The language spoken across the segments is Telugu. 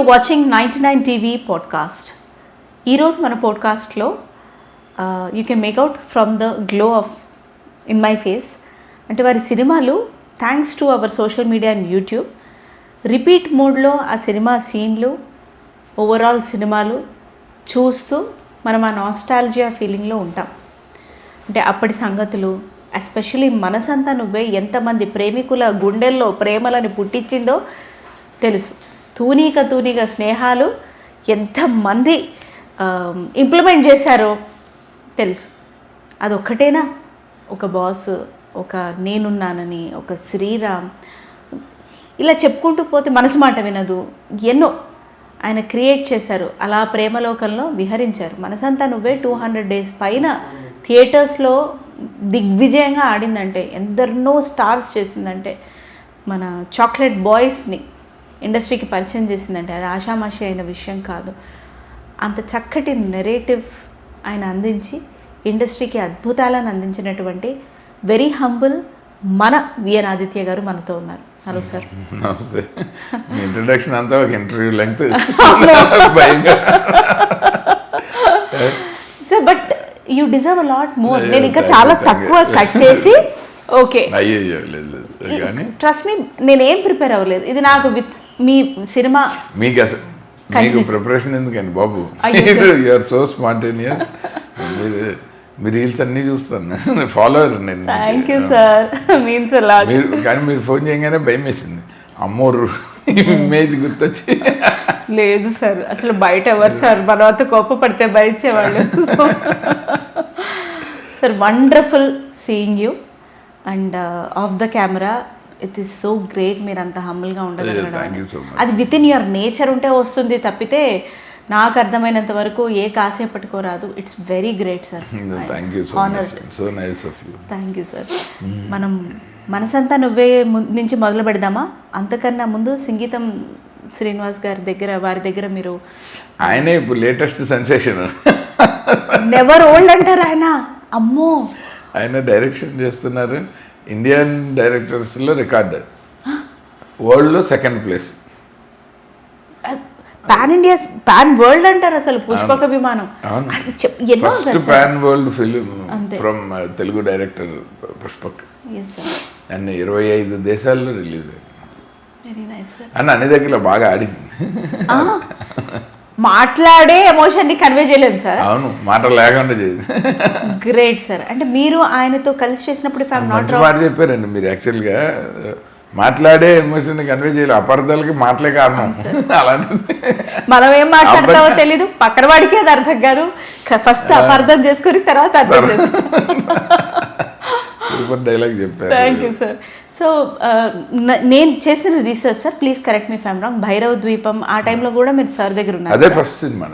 you're watching 99 TV podcast. ఈరోజు మన పోడ్కాస్ట్లో you can make out from the glow of in my face అంటే వారి సినిమాలు thanks to our social media and YouTube repeat మోడ్లో ఆ సినిమా సీన్లు ఓవరాల్ సినిమాలు చూస్తూ మనం ఆ నాస్టాలజియా ఫీలింగ్లో ఉంటాం. అంటే అప్పటి సంగతులు, ఎస్పెషలీ మనసంతా నువ్వే ఎంతమంది ప్రేమికుల గుండెల్లో ప్రేమలని పుట్టించిందో తెలుసు. తూనీగా స్నేహాలు ఎంతమంది ఇంప్లిమెంట్ చేశారో తెలుసు. అదొక్కటేనా? ఒక బాస్, ఒక నేనున్నానని, ఒక శ్రీరామ్, ఇలా చెప్పుకుంటూ పోతే మనసు మాట వినదు, ఎన్నో ఆయన క్రియేట్ చేశారు. అలా ప్రేమలోకంలో విహరించారు. మనసంతా నువ్వే 200 days పైన థియేటర్స్లో దిగ్విజయంగా ఆడిందంటే, ఎందరినో స్టార్స్ చేసిందంటే, మన చాక్లెట్ బాయ్స్ని ఇండస్ట్రీకి పరిచయం చేసిందంటే అది ఆషామాషి అయిన విషయం కాదు. అంత చక్కటి నెరేటివ్ ఆయన అందించి ఇండస్ట్రీకి అద్భుతాలను అందించినటువంటి వెరీ హంబుల్ మన విఎన్ ఆదిత్య గారు మనతో ఉన్నారు. Hello sir. నమస్తే. మీ ఇంట్రడక్షన్ అంతా ఒక interview length sir, but you deserve a lot more. నేను ఇంకా చాలా తక్కువ కట్ చేసి ఓకే, అయ్యో లేదు కానీ ట్రస్ట్ మీ, నేనేం ప్రిపేర్ అవ్వలేదు. ఇది నాకు విత్ మీ సినిమా మీకు ప్రిపరేషన్ ఎందుకండి బాబు? You're so spontaneous. మీ రీల్స్ అన్నీ చూస్తాను, ఫాలోవర్ నేను. Thank you sir, means a lot. కానీ మీరు ఫోన్ చేయగానే భయం వేసింది, అమ్మోరు ఇమేజ్ గుర్తొచ్చి. లేదు సార్, అసలు బయట ఎవరు సార్ తర్వాత కోపపడితే భరించేవాళ్ళు. Sir, wonderful seeing you and off the camera. It is so great. మీరు అంత హంబుల్గా ఉండగలగడం, అది విత్ ఇన్ యువర్ నేచర్ ఉంటే వస్తుంది తప్పితే నాకు అర్థమైనంత వరకు ఏ కాసేపటికో రాదు. It's very great sir. Thank you sir. మనం మనసంతా నువ్వే నుంచి మొదలు పెడదామా? అంతకన్నా ముందు సంగీతం శ్రీనివాస్ గారి దగ్గర, వారి దగ్గర మీరు ఆయనే ఇప్పుడు లేటెస్ట్ సెన్సేషన్, నెవర్ ఓల్డ్ అంటారు ఆయన. అమ్మో, ఆయన డైరెక్షన్ చేస్తున్నారు. ఇండియన్ డైరెక్టర్స్లో రికార్డ్, వరల్డ్లో 2nd place, pan India, pan world అంటారు అసలు. పుష్పక విమానం first pan world film from Telugu director Pushpak. అన్ని 25 దేశాల్లో రిలీజ్ అయింది. అన్ని దగ్గర బాగా ఆడింది. మాట్లాడే ఎమోషన్ని కన్వే చేయలేదు సార్. అవును, మాట లేకుండా చేయండి. Great sir. అంటే మీరు ఆయనతో కలిసి చేసినప్పుడు మంచి మాట చెప్పారండి మీరు. యాక్చువల్గా మాట్లాడే ఎమోషన్ కన్వే చేయలేదు, అపార్థాలకి మాటలే కారణం. అలాంటిది మనం ఏం మాట్లాడతామో తెలీదు, పక్కన వాడికి అది అర్థం కాదు. ఫస్ట్ అపార్థం చేసుకుని తర్వాత అర్థం చేసుకుని. సూపర్ డైలాగ్ చెప్పారు. Thank you sir. సో నేను చేసిన research sir, please correct me if I'm wrong, Bhairava ద్వీపం ఆ టైంలో కూడా మీరు సార్ దగ్గర ఉన్నారు. అదే ఫస్ట్ సినిమా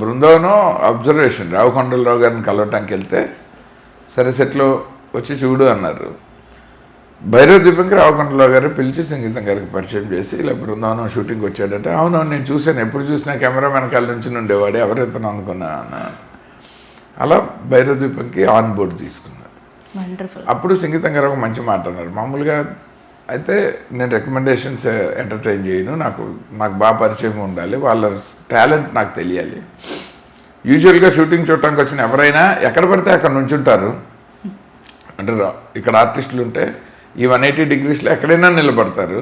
బృందావనం అబ్జర్వేషన్. రావుకొండలరావు గారిని కలవటానికి వెళ్తే సరే సెట్లో వచ్చి చూడు అన్నారు. భైరవ ద్వీపంకి రావుకొండలరావు గారు పిలిచి సంగీతం గారికి పరిచయం చేసి, ఇలా బృందావనం షూటింగ్కి వచ్చాడంటే, అవునవును నేను చూశాను, ఎప్పుడు చూసినా కెమెరా వెనకాల నుంచి ఉండేవాడు, ఎవరైతే అనుకున్నా అన్నాను. అలా భైరవ ద్వీపంకి ఆన్ బోర్డ్ తీసుకున్నాను. అప్పుడు సంగీతం గారు ఒక మంచి మాట అన్నారు. మామూలుగా అయితే నేను రికమెండేషన్స్ ఎంటర్టైన్ చేయను, నాకు బాగా పరిచయం ఉండాలి, వాళ్ళ టాలెంట్ నాకు తెలియాలి. యూజువల్గా షూటింగ్ చూడటానికి వచ్చిన ఎవరైనా ఎక్కడ పడితే అక్కడ నుంచుంటారు. అంటే ఇక్కడ ఆర్టిస్టులు ఉంటే ఈ 180 degreesలో ఎక్కడైనా నిలబడతారు.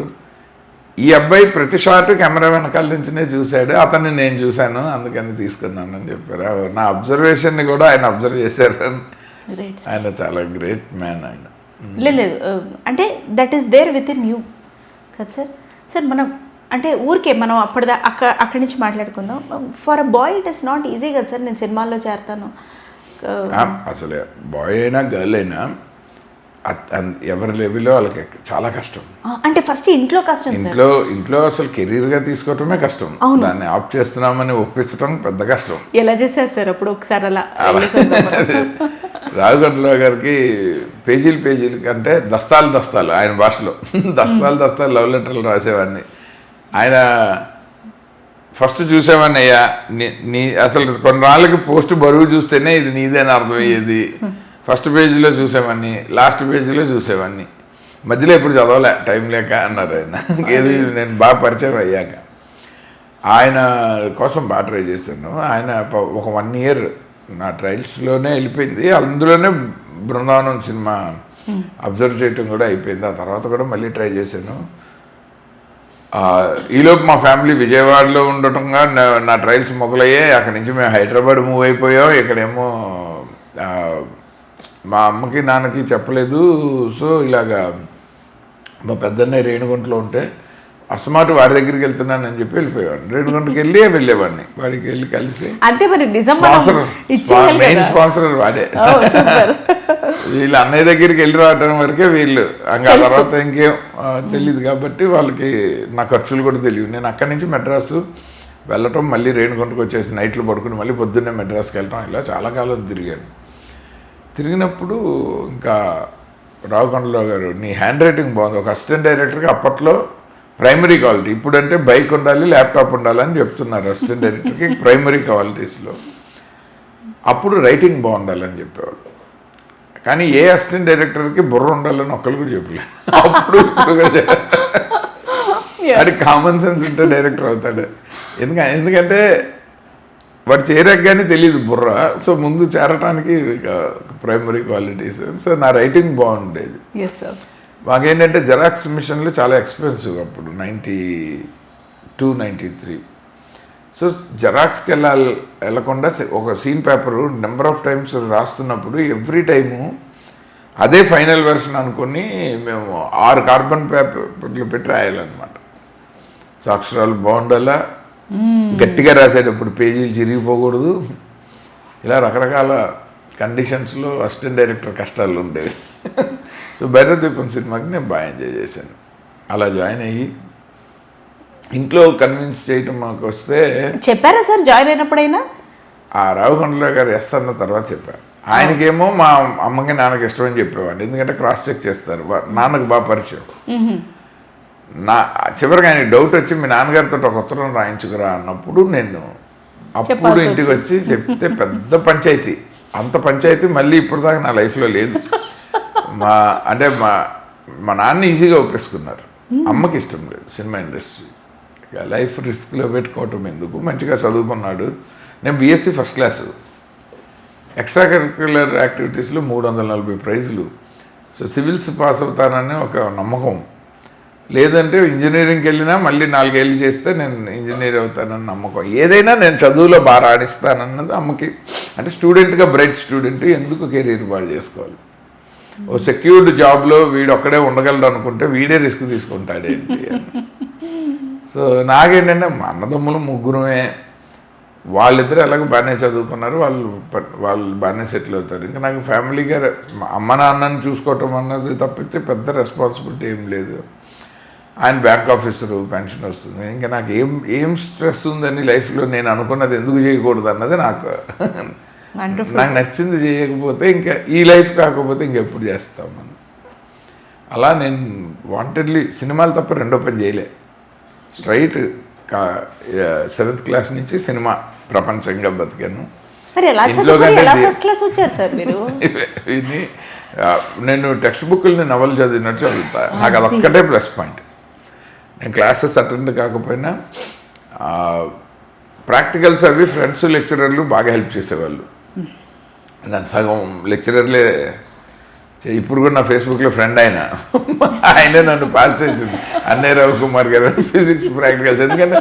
ఈ అబ్బాయి ప్రతి షాట్ కెమెరా వెనకాల నుంచినే చూశాడు, అతన్ని నేను చూశాను, అందుకని తీసుకున్నాను అని చెప్పారు. నా అబ్జర్వేషన్ని కూడా ఆయన అబ్జర్వ్ చేశారు. ఆయన చాలా గ్రేట్ మ్యాన్ ఆయన. లేదు అంటే that is there with in you కదా సార్. సార్, మనం అంటే ఊరికే మనం అక్కడి నుంచి మాట్లాడుకుందాం. For a boy it is not easy కదా సార్. నేను సినిమాల్లో చేరతాను, అసలు బాయ్ అయినా గర్ల్ అయినా ఎవరి లెవెల్లో వాళ్ళకి చాలా కష్టం. అంటే ఫస్ట్ ఇంట్లో కష్టం, ఇంట్లో అసలు కెరీర్గా తీసుకోవటమే కష్టం. దాన్ని ఆప్ చేస్తున్నామని ఒప్పించడం పెద్ద కష్టం. ఎలా చేశారు సార్ అప్పుడు? ఒకసారి అలా రావుకొండలరావు గారికి పేజీలు కంటే దస్తాలు ఆయన భాషలో దస్తాలు లవ్ లెటర్లు రాసేవాడిని. ఆయన ఫస్ట్ చూసేవాడిని, అయ్యా నీ అసలు కొన్నాళ్ళకి పోస్ట్ బరువు చూస్తేనే ఇది నీదేని అర్థమయ్యేది. ఫస్ట్ పేజీలో చూసేవాడిని, లాస్ట్ పేజీలో చూసేవాడిని, మధ్యలో ఎప్పుడు చదవలే టైం లేక అన్నారు ఆయన. ఏది నేను బాగా పరిచయం అయ్యాక. ఆయన కోసం బాగా ట్రై చేశాను. ఆయన ఒక 1 year నా ట్రయల్స్లోనే వెళ్ళిపోయింది. అందులోనే బృందావనం సినిమా అబ్జర్వ్ చేయటం కూడా అయిపోయింది. ఆ తర్వాత కూడా మళ్ళీ ట్రై చేశాను. ఈలోపు మా ఫ్యామిలీ విజయవాడలో ఉండటంగా నా ట్రయల్స్ మొదలయ్యాయి. అక్కడి నుంచి మేము హైదరాబాద్ మూవ్ అయిపోయాం. ఇక్కడేమో మా అమ్మకి నాన్నకి చెప్పలేదు. సో ఇలాగా మా పెద్దన్నయ్య రేణుగుంటలో ఉంటే అసమాటు వాడి దగ్గరికి వెళ్తున్నానని చెప్పి వెళ్ళిపోయేవాడిని. రేణుగుంటకి వెళ్ళేవాడిని. వాడికి వెళ్ళి కలిసి అంటే మరి మెయిన్ స్పాన్సర్ వాడే. వీళ్ళు అన్నయ్య దగ్గరికి వెళ్ళి రావడం వరకే వీళ్ళు, ఇంకా తర్వాత ఇంకేం తెలియదు కాబట్టి వాళ్ళకి నా ఖర్చులు కూడా తెలియదు. నేను అక్కడి నుంచి మెడ్రాసు వెళ్ళటం, మళ్ళీ రేణుగుంటకు వచ్చేసి నైట్లు పడుకుని మళ్ళీ పొద్దున్నే మెడ్రాస్కి వెళ్ళటం, ఇలా చాలా కాలం తిరిగాను. తిరిగినప్పుడు ఇంకా రావుకొండరావు గారు, నీ హ్యాండ్ రైటింగ్ బాగుంది. ఒక అసిస్టెంట్ డైరెక్టర్కి అప్పట్లో ప్రైమరీ క్వాలిటీ, ఇప్పుడంటే బైక్ ఉండాలి, ల్యాప్టాప్ ఉండాలని చెప్తున్నారు అసిస్టెంట్ డైరెక్టర్కి ప్రైమరీ క్వాలిటీస్లో. అప్పుడు రైటింగ్ బాగుండాలని చెప్పేవాళ్ళు. కానీ ఏ అసిస్టెంట్ డైరెక్టర్కి బుర్ర ఉండాలని ఒక్కరు కూడా చెప్పలేదు. అప్పుడు ఇప్పుడు కూడా అది కామన్ సెన్స్ ఉంటే డైరెక్టర్ అవుతాడు. ఎందుకంటే వాడు చేరాక కానీ తెలియదు బుర్ర. సో ముందు చేరటానికి ప్రైమరీ క్వాలిటీస్. సో నా రైటింగ్ బాగుండేది. మాకేంటంటే జెరాక్స్ మిషన్లు చాలా ఎక్స్పెన్సివ్ అప్పుడు, 92, 93. సో జెరాక్స్కి వెళ్ళకుండా ఒక scene paper number of times రాస్తున్నప్పుడు ఎవ్రీ టైము అదే ఫైనల్ వెర్షన్ అనుకుని మేము 6 కార్బన్ పేపర్లు పెట్టి రాయాలన్నమాట. సో అక్షరాలు బాగుండాలా, గట్టిగా రాసేటప్పుడు పేజీలు చిరిగిపోకూడదు. ఇలా రకరకాల కండిషన్స్లో అసిస్టెంట్ డైరెక్టర్ కష్టాలు ఉండేవి. సో భైరవదీపం సినిమాకి నేను బాగా ఎంజాయ్ చేశాను. అలా జాయిన్ అయ్యి ఇంట్లో కన్విన్స్ చేయటం మాకు వస్తే చెప్పారా సార్ జాయిన్ అయినప్పుడైనా? ఆ రావుకొండరావు గారు ఎస్ అన్న తర్వాత చెప్పారు. ఆయనకేమో మా అమ్మకి నాన్నకి ఇష్టం అని చెప్పేవాడు. ఎందుకంటే క్రాస్ చెక్ చేస్తారు, నాన్నకు బాగా పరిచయం. చివరికి ఆయనకి డౌట్ వచ్చి మీ నాన్నగారితో ఒక ఉత్తరం రాయించుకురా అన్నప్పుడు నేను అప్పుడు ఇంటికి వచ్చి చెప్తే పెద్ద పంచాయతీ. అంత పంచాయతీ మళ్ళీ ఇప్పుడు దాకా నా లైఫ్లో లేదు. మా నాన్న ఈజీగా ఒప్పేసుకున్నారు. అమ్మకి ఇష్టం లేదు సినిమా ఇండస్ట్రీ, లైఫ్ రిస్క్లో పెట్టుకోవటం ఎందుకు, మంచిగా చదువుకున్నాడు. నేను BSc first class, extra curricular యాక్టివిటీస్లో 340 ప్రైజులు. సో సివిల్స్ పాస్ అవుతానని ఒక నమ్మకం. లేదంటే ఇంజనీరింగ్కి వెళ్ళినా మళ్ళీ 4 ఏళ్ళు చేస్తే నేను ఇంజనీర్ అవుతానని నమ్మకం. ఏదైనా నేను చదువులో బాగా రాణిస్తానన్నది అమ్మకి. అంటే స్టూడెంట్గా బ్రైట్ స్టూడెంట్ ఎందుకు కెరీర్ బాగా చేసుకోవాలి. ఓ సెక్యూర్డ్ జాబ్లో వీడు ఒక్కడే ఉండగలడు అనుకుంటే వీడే రిస్క్ తీసుకుంటాడేంటి అని. సో నాకేంటంటే మా అన్నదమ్ములు 3 వాళ్ళిద్దరూ ఎలాగో బాగానే చదువుకున్నారు, వాళ్ళు బాగానే సెటిల్ అవుతారు. ఇంకా నాకు ఫ్యామిలీగా అమ్మ నాన్నని చూసుకోవటం అన్నది తప్పితే పెద్ద రెస్పాన్సిబిలిటీ ఏం లేదు. ఆయన బ్యాంక్ ఆఫీసరు, పెన్షన్ వస్తుంది. ఇంకా నాకు ఏం స్ట్రెస్ ఉందని లైఫ్లో నేను అనుకున్నది ఎందుకు చేయకూడదు అన్నది నాకు నచ్చింది చేయకపోతే ఇంకా ఈ లైఫ్ కాకపోతే ఇంకెప్పుడు చేస్తాం మనం. అలా నేను వాంటెడ్లీ సినిమాలు తప్ప రెండో పని చేయలే. స్ట్రైట్ 7th క్లాస్ నుంచి సినిమా ప్రపంచంగా బతికాను. నేను టెక్స్ట్ బుక్ని నవలు చదివినట్టు చదువుతా. నాకు అదొక్కటే ప్లస్ పాయింట్. నేను క్లాసెస్ అటెండ్ కాకపోయినా ప్రాక్టికల్స్ అవి ఫ్రెండ్స్ లెక్చరర్లు బాగా హెల్ప్ చేసేవాళ్ళు. నన్ను సగం లెక్చరర్లే. ఇప్పుడు కూడా నా ఫేస్బుక్లో ఫ్రెండ్ ఆయనే నన్ను పాస్ చేసింది, అన్నయ్య రవికుమార్ గారు, ఫిజిక్స్ ప్రాక్టికల్స్. ఎందుకంటే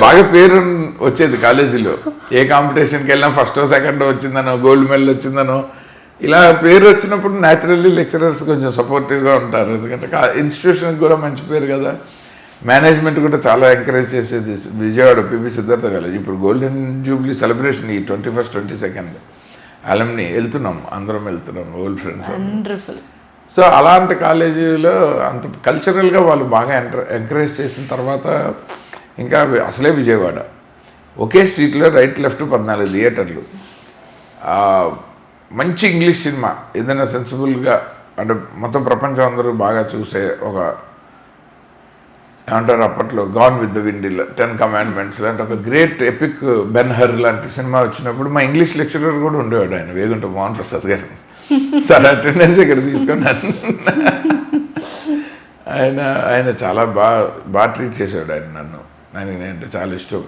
బాగా పేరు వచ్చేది కాలేజీలో. ఏ కాంపిటీషన్కి వెళ్ళినా ఫస్టో సెకండో వచ్చిందనో, గోల్డ్ మెడల్ వచ్చిందనో, ఇలా పేరు వచ్చినప్పుడు న్యాచురల్లీ లెక్చరర్స్ కొంచెం సపోర్టివ్గా ఉంటారు. ఎందుకంటే ఇన్స్టిట్యూషన్కి కూడా మంచి పేరు కదా. మేనేజ్మెంట్ కూడా చాలా ఎంకరేజ్ చేసేది. విజయవాడ పిబి సిద్ధార్థ కాలేజ్ ఇప్పుడు గోల్డెన్ జూబ్లీ సెలబ్రేషన్ ఈ 21st, 22nd అలమ్ని అందరం వెళ్తున్నాం, ఓల్డ్ ఫ్రెండ్స్. సో అలాంటి కాలేజీలో అంత కల్చరల్గా వాళ్ళు బాగా ఎంకరేజ్ చేసిన తర్వాత ఇంకా అసలే విజయవాడ ఒకే స్ట్రీట్లో రైట్ లెఫ్ట్ 14 థియేటర్లు. మంచి ఇంగ్లీష్ సినిమా ఏదైనా సెన్సిబుల్గా, అంటే మొత్తం ప్రపంచం అందరూ బాగా చూసే ఒక ఏమంటారు అప్పట్లో gone with the wind, 10 Commandments లాంటి ఒక గ్రేట్ ఎపిక్, బెన్ హర్ లాంటి సినిమా వచ్చినప్పుడు మా ఇంగ్లీష్ లెక్చరర్ కూడా ఉండేవాడు, ఆయన వేగుంట మోహన్ ప్రసాద్ గారు. సార్ అటెండెన్స్ ఇక్కడ తీసుకున్నాను. ఆయన చాలా బాగా ట్రీట్ చేసేవాడు ఆయన నన్ను. ఆయనకి నేనంటే చాలా ఇష్టం.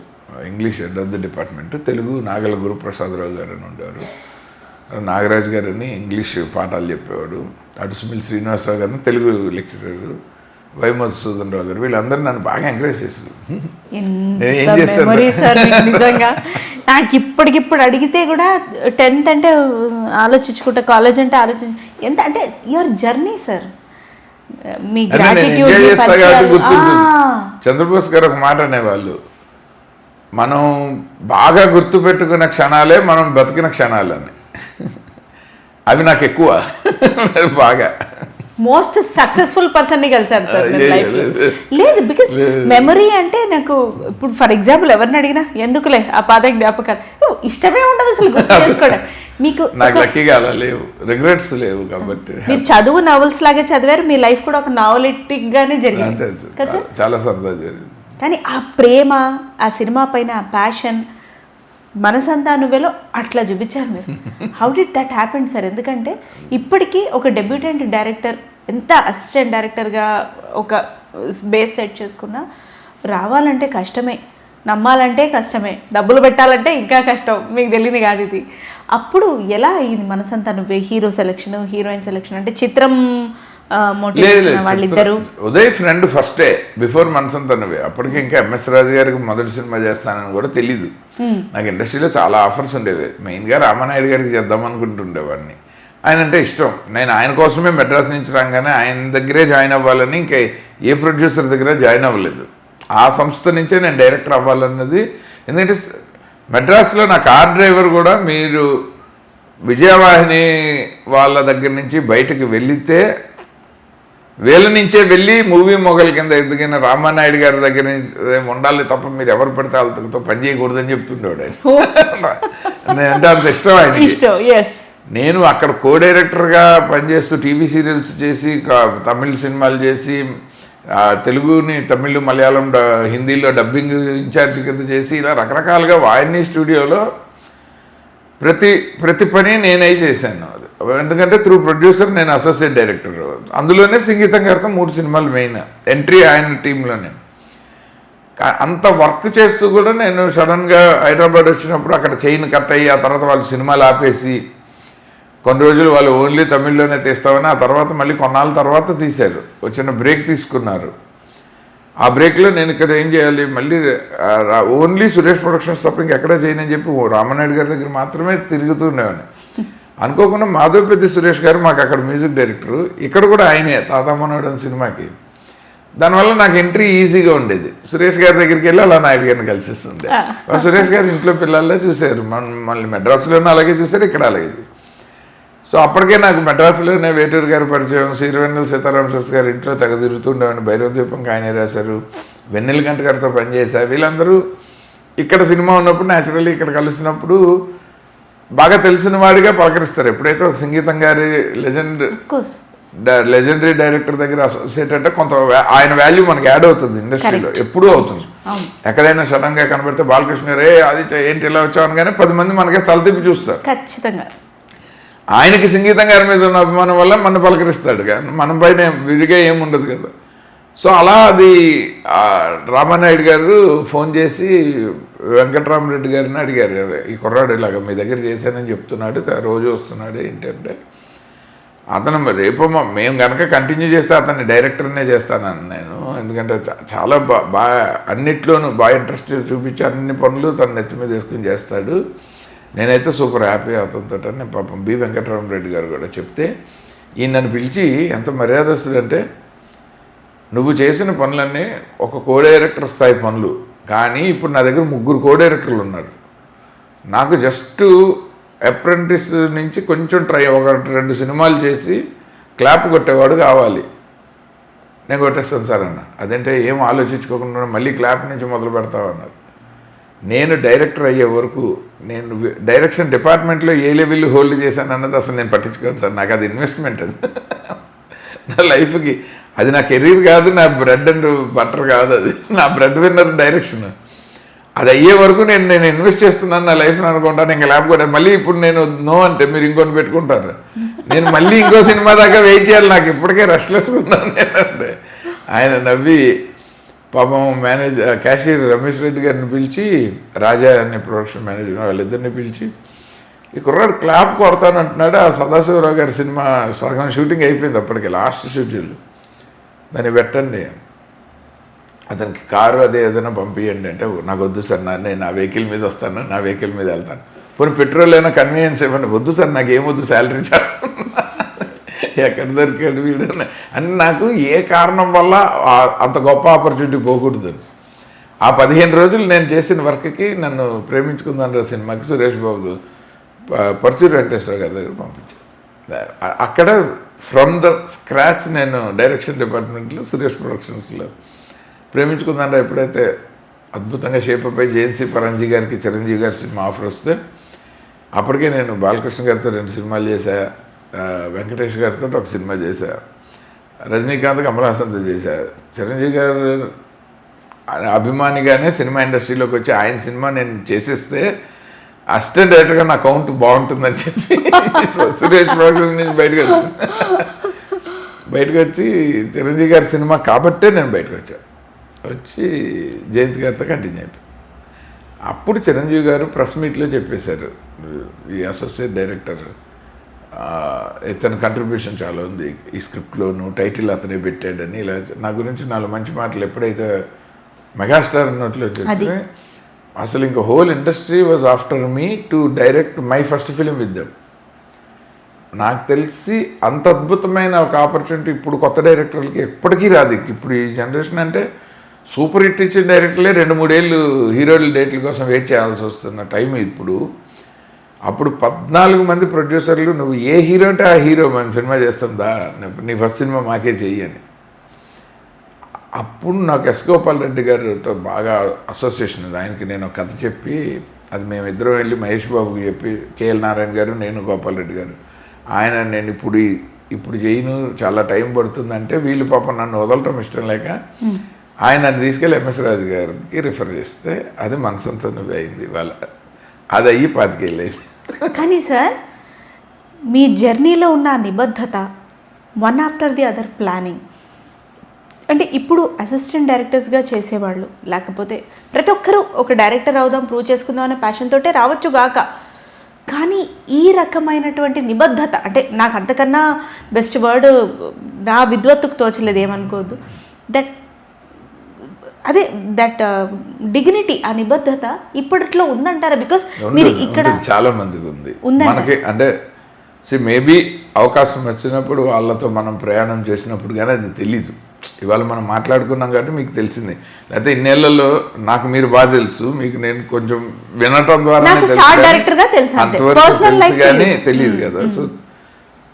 English head of the department, Telugu Nagala Guruprasadarao గారు అని ఉండేవారు. నాగరాజు గారని ఇంగ్లీష్ పాఠాలు చెప్పేవాడు. అటు సుమిల్ శ్రీనివాసరావు గారిని తెలుగు లెక్చరర్, వై మధుసూదన్ రావు గారు, వీళ్ళందరూ నన్ను బాగా ఎంకరేజ్ చేస్తారు. నేను ఏం చేస్తాను నిజంగా నాకు ఇప్పటికిప్పుడు అడిగితే కూడా 10th అంటే ఆలోచించుకుంటా, కాలేజ్ అంటే ఎంత అంటే యువర్ జర్నీ సార్, మీ చంద్రబోస్ గారు ఒక మాట అనేవాళ్ళు, మనం బాగా గుర్తుపెట్టుకున్న క్షణాలే మనం బతికిన క్షణాలని. అవి నాకు ఎక్కువ బాగా మోస్ట్ సక్సెస్ఫుల్ పర్సన్ని కలిసారు సార్ లేదు. బికాస్ మెమరీ అంటే నాకు ఇప్పుడు ఫర్ ఎగ్జాంపుల్ ఎవరిని అడిగినా ఎందుకులే ఆ పాత జ్ఞాపకాలు ఇష్టమే ఉండదు అసలు గుర్తు చేసుకోవడం. మీకు నాకు లక్కీగా అలా లేవు, రిగ్రెట్స్ లేవు. కాబట్టి మీరు చదువు నవల్స్ లాగే చదివారు, మీ లైఫ్ కూడా ఒక నావలిటిక్ గానే జరిగింది, చాలా సరదా జరిగింది. కానీ ఆ ప్రేమ, ఆ సినిమా పైన ఆ ప్యాషన్, మనసంతా నువ్వేలో అట్లా చూపించారు మీరు. How did that happen sir? ఎందుకంటే ఇప్పటికీ ఒక డెబ్యూటెంట్ డైరెక్టర్ ఎంత అసిస్టెంట్ డైరెక్టర్గా ఒక బేస్ సెట్ చేసుకున్నా రావాలంటే కష్టమే, నమ్మాలంటే కష్టమే, డబ్బులు పెట్టాలంటే ఇంకా కష్టం. మీకు తెలియదు కాదు ఇది. అప్పుడు ఎలా అయ్యింది మనసంతా నువ్వే? హీరో సెలెక్షన్, హీరోయిన్ సెలెక్షన్ అంటే చిత్రం మోటివేషన్ వాళ్ళిద్దరు. Uday friend first day before మనసంతా నువ్వే. అప్పటికి ఇంకా ఎంఎస్ రాజు గారికి మొదటి సినిమా చేస్తానని కూడా తెలీదు. నాకు ఇండస్ట్రీలో చాలా ఆఫర్స్ ఉండేవి. మెయిన్గా రామానాయుడు గారికి చేద్దాం అనుకుంటుండేవాడిని. ఆయన అంటే ఇష్టం. నేను ఆయన కోసమే మెడ్రాస్ నుంచి రాగానే ఆయన దగ్గరే జాయిన్ అవ్వాలని, ఇంకా ఏ ప్రొడ్యూసర్ దగ్గర జాయిన్ అవ్వలేదు. ఆ సంస్థ నుంచే నేను డైరెక్టర్ అవ్వాలన్నది. ఎందుకంటే మెడ్రాస్లో నా కార్ డ్రైవర్ కూడా మీరు విజయవాహిని వాళ్ళ దగ్గర నుంచి బయటకు వెళితే వీళ్ళ నుంచే వెళ్ళి మూవీ మొగల్ కింద ఎదిగిన రామానాయుడు గారి దగ్గర నుంచి ఉండాలి తప్ప మీరు ఎవరు పడితే వాళ్ళతో పని చేయకూడదని చెప్తుండేవాడు ఆయన. అంటే అంత ఇష్టం ఆయన. నేను అక్కడ కో డైరెక్టర్గా పనిచేస్తూ టీవీ సీరియల్స్ చేసి, తమిళ సినిమాలు చేసి, తెలుగుని తమిళ్ మలయాళం హిందీలో డబ్బింగ్ ఇన్ఛార్జ్ కింద చేసి, ఇలా రకరకాలుగా వాయిని స్టూడియోలో ప్రతి పని నేనే చేశాను. ఎందుకంటే త్రూ ప్రొడ్యూసర్ నేను అసోసియేట్ డైరెక్టర్. అందులోనే సంగీతం గారితో 3 సినిమాలు మెయిన్ ఎంట్రీ ఆయన టీంలోనే. అంత వర్క్ చేస్తూ కూడా నేను సడన్గా హైదరాబాద్ వచ్చినప్పుడు అక్కడ చైన్ కట్ అయ్యి, ఆ తర్వాత వాళ్ళు సినిమాలు ఆపేసి కొన్ని రోజులు వాళ్ళు ఓన్లీ తమిళ్లోనే తీస్తామని, ఆ తర్వాత మళ్ళీ కొన్నాళ్ళ తర్వాత తీశారు. వచ్చిన బ్రేక్ తీసుకున్నారు. ఆ బ్రేక్లో నేను ఇక్కడ ఏం చేయాలి, మళ్ళీ ఓన్లీ సురేష్ ప్రొడక్షన్స్ తప్ప ఇంకెక్కడా చేయనని చెప్పి రామానాయుడు గారి దగ్గర మాత్రమే తిరుగుతుండేవాడిని. అనుకోకుండా మాధవపెద్ది సురేష్ గారు మాకు అక్కడ మ్యూజిక్ డైరెక్టరు, ఇక్కడ కూడా ఆయనే తాత మనోడు అని సినిమాకి. దానివల్ల నాకు ఎంట్రీ ఈజీగా ఉండేది. సురేష్ గారి దగ్గరికి వెళ్ళి అలా నాయుడు గారిని కలిసిస్తుంది. సురేష్ గారు ఇంట్లో పిల్లల్లో చూశారు, మళ్ళీ మెడ్రాస్లోనే అలాగే చూశారు, ఇక్కడ అలాగే. సో అప్పటికే నాకు మెడ్రాస్లోనే వేటూరు గారు పరిచయం, శ్రీవెన్నెల సీతారామ శాస్త్రి గారు ఇంట్లో తెగ తిరుగుతుండేవాడిని. భైరవ దీపంకి ఆయనే రాశారు, వెన్నెల గంట గారితో పనిచేశారు. వీళ్ళందరూ ఇక్కడ సినిమా ఉన్నప్పుడు న్యాచురల్లీ ఇక్కడ కలిసినప్పుడు బాగా తెలిసిన వాడిగా పలకరిస్తారు. ఎప్పుడైతే ఒక సంగీతం గారి లెజెండరీ డైరెక్టర్ దగ్గర అసోసియేట్ అంటే కొంత ఆయన వాల్యూ మనకి యాడ్ అవుతుంది ఇండస్ట్రీలో, ఎప్పుడూ అవుతుంది. ఎక్కడైనా సడన్గా కనబడితే బాలకృష్ణ గారు అది ఏంటి ఇలా వచ్చామని కానీ 10 మంది మనకే తలతిప్పి చూస్తారు. ఖచ్చితంగా ఆయనకి సంగీతం గారి మీద ఉన్న అభిమానం వల్ల మన పలకరిస్తాడు, కానీ మన పైన విడిగా ఏముండదు కదా. సో అలా అది రామానాయుడు గారు ఫోన్ చేసి వెంకటరామరెడ్డి గారిని అడిగారు, ఈ కుర్రాడు ఇలాగ మీ దగ్గర చేశానని చెప్తున్నాడు, రోజు వస్తున్నాడు ఏంటంటే, అతను రేపు మేము కనుక కంటిన్యూ చేస్తే అతన్ని డైరెక్టర్నే చేస్తానని నేను. ఎందుకంటే చాలా బాగా అన్నిట్లోనూ బాగా ఇంట్రెస్ట్ చూపించి అన్ని పనులు తన నెత్తి మీద వేసుకుని చేస్తాడు. నేనైతే సూపర్ హ్యాపీ అతనితో అని పాపం బి వెంకటరామరెడ్డి గారు కూడా చెప్తే, ఈయన నన్ను పిలిచి ఎంత మర్యాదస్తుడంటే, నువ్వు చేసిన పనులన్నీ ఒక కో డైరెక్టర్ స్థాయి పనులు, కానీ ఇప్పుడు నా దగ్గర 3 కో డైరెక్టర్లు ఉన్నారు. నాకు జస్ట్ అప్రెంటిస్ నుంచి కొంచెం 1-2 సినిమాలు చేసి క్లాప్ కొట్టేవాడు కావాలి. నేను కొట్టేస్తాను సార్ అన్న. అదంటే ఏం ఆలోచించుకోకుండా మళ్ళీ క్లాప్ నుంచి మొదలు పెడతావు అన్నారు. నేను డైరెక్టర్ అయ్యే వరకు నేను డైరెక్షన్ డిపార్ట్మెంట్లో ఏ లెవెల్ హోల్డ్ చేశాను అన్నది అసలు నేను పట్టించుకోను సార్. నాకు అది ఇన్వెస్ట్మెంట్, అది నా లైఫ్కి. అది నా కెరీర్ కాదు, నా బ్రెడ్ అండ్ బటర్ కాదు, అది నా బ్రెడ్ విన్నర్ డైరెక్షన్. అది అయ్యే వరకు నేను ఇన్వెస్ట్ చేస్తున్నాను నా లైఫ్ని అనుకుంటాను. ఇంకా లేకపోతే మళ్ళీ ఇప్పుడు నేను నో అంటే మీరు ఇంకొని పెట్టుకుంటారు, నేను మళ్ళీ ఇంకో సినిమా దాకా వెయిట్ చేయాలి. నాకు ఇప్పటికే రెస్ట్లెస్గా ఉన్నాను నేనంటే. ఆయన నవ్వి పాపం క్యాషియర్ రమేష్ రెడ్డి గారిని పిలిచి, రాజా అనే ప్రొడక్షన్ మేనేజర్ వాళ్ళిద్దరిని పిలిచి, ఈ కుర్రాడు క్లాప్ కొడతానంటున్నాడు. ఆ సదాశివరావు గారి సినిమా సగం షూటింగ్ అయిపోయింది అప్పటికి, లాస్ట్ షెడ్యూల్, దాన్ని పెట్టండి, అతనికి కారు అదే ఏదైనా పంపించండి అంటే, నాకు వద్దు సార్, నేను నా వెహికల్ మీద వస్తాను, నా వెహికల్ మీద వెళ్తాను, పోనీ పెట్రోల్ అయినా కన్వీనియన్స్ ఇవ్వండి, వద్దు సార్ నాకు ఏమొద్దు, శాలరీ చాలు, ఎక్కడ దొరికాడు వీడు అని. నాకు ఏ కారణం వల్ల అంత గొప్ప ఆపర్చునిటీ పోకూడదు. ఆ 15 రోజులు నేను చేసిన వర్క్కి నన్ను ప్రేమించుకుందాను సినిమాకి సురేష్ బాబు పర్చూరి వెంకటేశ్వర గారి దగ్గర పంపించాను. అక్కడ ఫ్రమ్ ద స్క్రాచ్ నేను డైరెక్షన్ డిపార్ట్మెంట్లో సురేష్ ప్రొడక్షన్స్లో ప్రేమించుకుందాను. ఎప్పుడైతే అద్భుతంగా షేపపై జేఎన్సీ పరంజీ గారికి చిరంజీవి గారి సినిమా ఆఫర్ వస్తే, అప్పటికే నేను బాలకృష్ణ గారితో 2 సినిమాలు చేశా, వెంకటేష్ గారితో ఒక సినిమా చేశా, రజనీకాంత్ కమల్ హాసన్తో చేశా. చిరంజీవి గారు అభిమానిగానే సినిమా ఇండస్ట్రీలోకి వచ్చి ఆయన సినిమా నేను చేసేస్తే అసిస్టెంట్ డైరెక్టర్గా నా కౌంట్ బాగుంటుందని చెప్పి సురేష్ ప్రొడక్షన్ నుంచి బయటకు వచ్చి చిరంజీవి గారి సినిమా కాబట్టే నేను బయటకు వచ్చాను. వచ్చి జయంత్ గారితో కంటిన్యూ అయిపోయి, అప్పుడు చిరంజీవి గారు ప్రెస్ మీట్లో చెప్పేశారు, ఈ అసోసియేట్ డైరెక్టర్ ఇతని కంట్రిబ్యూషన్ చాలా ఉంది ఈ స్క్రిప్ట్లోను, టైటిల్ అతనే పెట్టాడని. ఇలా నా గురించి 4 మంచి మాటలు ఎప్పుడైతే మెగాస్టార్ అన్నట్లు చెప్తే, అసలు ఇంకా whole industry was after me to direct my first film with them. నాకు తెలిసి అంత అద్భుతమైన ఒక ఆపర్చునిటీ ఇప్పుడు కొత్త డైరెక్టర్లకి ఎప్పటికీ రాదు. ఇప్పుడు ఈ జనరేషన్ అంటే సూపర్ హిట్ ఇచ్చిన డైరెక్టర్లే 2-3 ఏళ్ళు హీరోల డేట్ల కోసం వెయిట్ చేయాల్సి వస్తున్న టైం ఇప్పుడు. అప్పుడు 14 మంది ప్రొడ్యూసర్లు, నువ్వు ఏ హీరో అంటే ఆ హీరో మేము సినిమా చేస్తుందా, నీ ఫస్ట్ సినిమా మాకే చెయ్యి అని. అప్పుడు నాకు ఎస్ గోపాల్ రెడ్డి గారితో బాగా అసోసియేషన్ ఉంది. ఆయనకి నేను ఒక కథ చెప్పి, అది మేమిద్దరం వెళ్ళి మహేష్ బాబుకి చెప్పి, కేఎల్ నారాయణ గారు, నేను గోపాల్ రెడ్డి గారు, ఆయన నేను ఇప్పుడు చేయను, చాలా టైం పడుతుందంటే, వీళ్ళు పాపం నన్ను వదలటం ఇష్టం లేక ఆయన నన్ను తీసుకెళ్ళి ఎంఎస్ రాజు గారికి రిఫర్ చేస్తే, అది మనసంతో నువ్వు అయింది వాళ్ళ, అది అయ్యి 25 ఏళ్ళు అయింది. కానీ సార్, మీ జర్నీలో ఉన్న నిబద్ధత, one after the other planning, అంటే ఇప్పుడు అసిస్టెంట్ డైరెక్టర్స్గా చేసేవాళ్ళు, లేకపోతే ప్రతి ఒక్కరూ ఒక డైరెక్టర్ అవుదాం, ప్రూవ్ చేసుకుందాం అనే ప్యాషన్ తోటే రావచ్చు గాక, కానీ ఈ రకమైనటువంటి నిబద్ధత, అంటే నాకు అంతకన్నా బెస్ట్ వర్డ్ నా విద్వత్తుకు తోచలేదు, ఏమనుకోవద్దు, దట్ డిగ్నిటీ, ఆ నిబద్ధత ఇప్పట్లో ఉందంటారా? బికాస్ మీరు ఇక్కడ చాలా మందికి ఉంది, మనకి అంటే మేబీ అవకాశం వచ్చినప్పుడు వాళ్ళతో మనం ప్రయాణం చేసినప్పుడు కానీ అది తెలీదు. ఇవాళ మనం మాట్లాడుకున్నాం కాబట్టి మీకు తెలిసింది, లేకపోతే ఇన్నేళ్లలో నాకు మీరు బాగా తెలుసు, మీకు నేను కొంచెం వినటం ద్వారా అంతవరకు కానీ తెలియదు కదా. సో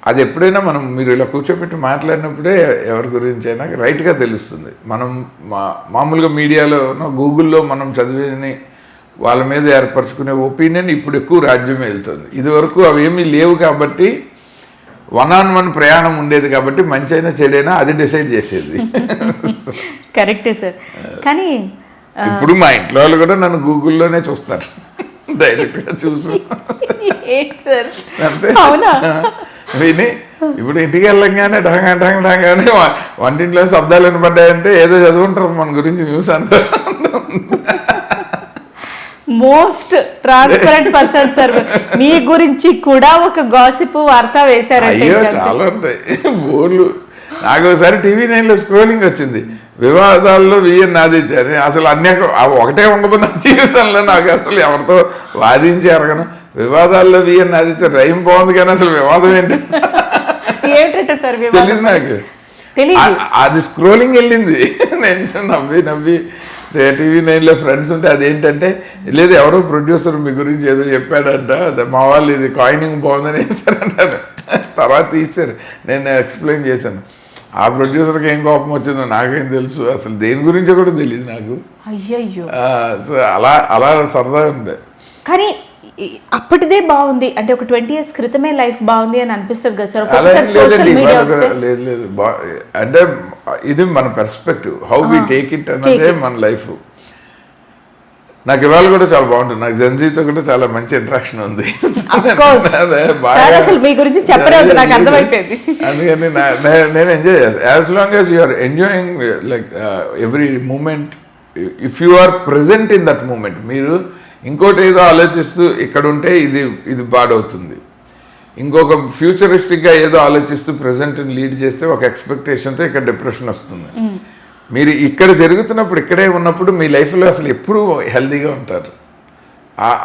అది ఎప్పుడైనా మనం మీరు ఇలా కూర్చోబెట్టి మాట్లాడినప్పుడే ఎవరి గురించి అయినా రైట్గా తెలుస్తుంది. మనం మామూలుగా మీడియాలో గూగుల్లో మనం చదివేని వాళ్ళ మీద ఏర్పరచుకునే ఒపీనియన్ ఇప్పుడు ఎక్కువ రాజ్యం వెళ్తుంది. ఇదివరకు అవేమీ లేవు కాబట్టి 1-on-1 ప్రయాణం ఉండేది కాబట్టి మంచి అయినా చెడైనా అది డిసైడ్ చేసేది. కరెక్టే సార్. కానీ ఇప్పుడు మా ఇంట్లో వాళ్ళు కూడా నన్ను గూగుల్లోనే చూస్తారు, డైరెక్ట్గా చూసి అంతే. విని ఇప్పుడు ఇంటికి వెళ్ళంగానే ఢంగానే వంటింట్లో శబ్దాలు వినపడ్డాయంటే ఏదో చదువుంటారు మన గురించి న్యూస్ అంతా. మోస్ట్ ట్రాన్స్పరెంట్ పర్సన్ సార్, మీ గురించి కూడా ఒక గాసిప్ వార్త వేశారు. అయ్యో చాలా ఉంటాయి బోర్లు. నాకు ఒకసారి TV9లో స్క్రోలింగ్ వచ్చింది, వివాదాల్లో విఎన్ ఆదిత్య అని. అసలు అన్నీ ఒకటే ఉండదు నా జీవితంలో, నాకు అసలు ఎవరితో వాదించి ఎరగను. వివాదాల్లో విఎన్ ఆదిత్య రైమ్ బాగుంది కానీ అసలు వివాదం ఏంటంటే సార్ తెలీదు నాకు. అది స్క్రోలింగ్ వెళ్ళింది, నేను నవ్వి TV9లో ఫ్రెండ్స్ ఉంటే అదేంటంటే, లేదు ఎవరో ప్రొడ్యూసర్ మీ గురించి ఏదో చెప్పాడంట, మా వాళ్ళు ఇది కాయినింగ్ బాగుందని వేశారంటారు. తర్వాత తీశారు, నేను ఎక్స్ప్లెయిన్ చేశాను. ఆ ప్రొడ్యూసర్కి ఏం కోపం వచ్చిందో నాకేం తెలుసు, అసలు దేని గురించో కూడా తెలియదు నాకు. అయ్యయ్యో. సో అలా సరదా ఉండే. కానీ అప్పటిదే బాగుంది అంటే, ఒక 20 years క్రితమే లైఫ్ బాగుంది అని అనిపిస్తుంది కదా సార్. లేదు అంటే ఇది మన perspective, how we take it అన్నదే మన లైఫ్. నాకు ఇవాళ కూడా చాలా బాగుంటుంది. నాకు జంజీతో కూడా చాలా మంచి ఇంట్రాక్షన్ ఉంది. అసలు మీ గురించి చెప్పలేదు, నాకు అర్థమైపోయింది. అందుకని నేను ఎంజాయ్ చేస్తాను. As long as you are enjoying like every moment, if you are present in that moment. మీరు ఇంకోటి ఏదో ఆలోచిస్తూ ఇక్కడ ఉంటే ఇది బాడవుతుంది, ఇంకొక ఫ్యూచరిస్టిక్గా ఏదో ఆలోచిస్తూ ప్రజెంట్ని లీడ్ చేస్తే ఒక ఎక్స్పెక్టేషన్తో ఇక్కడ డిప్రెషన్ వస్తుంది. మీరు ఇక్కడ జరుగుతున్నప్పుడు, ఇక్కడే ఉన్నప్పుడు మీ లైఫ్లో అసలు ఎప్పుడూ హెల్తీగా ఉంటారు.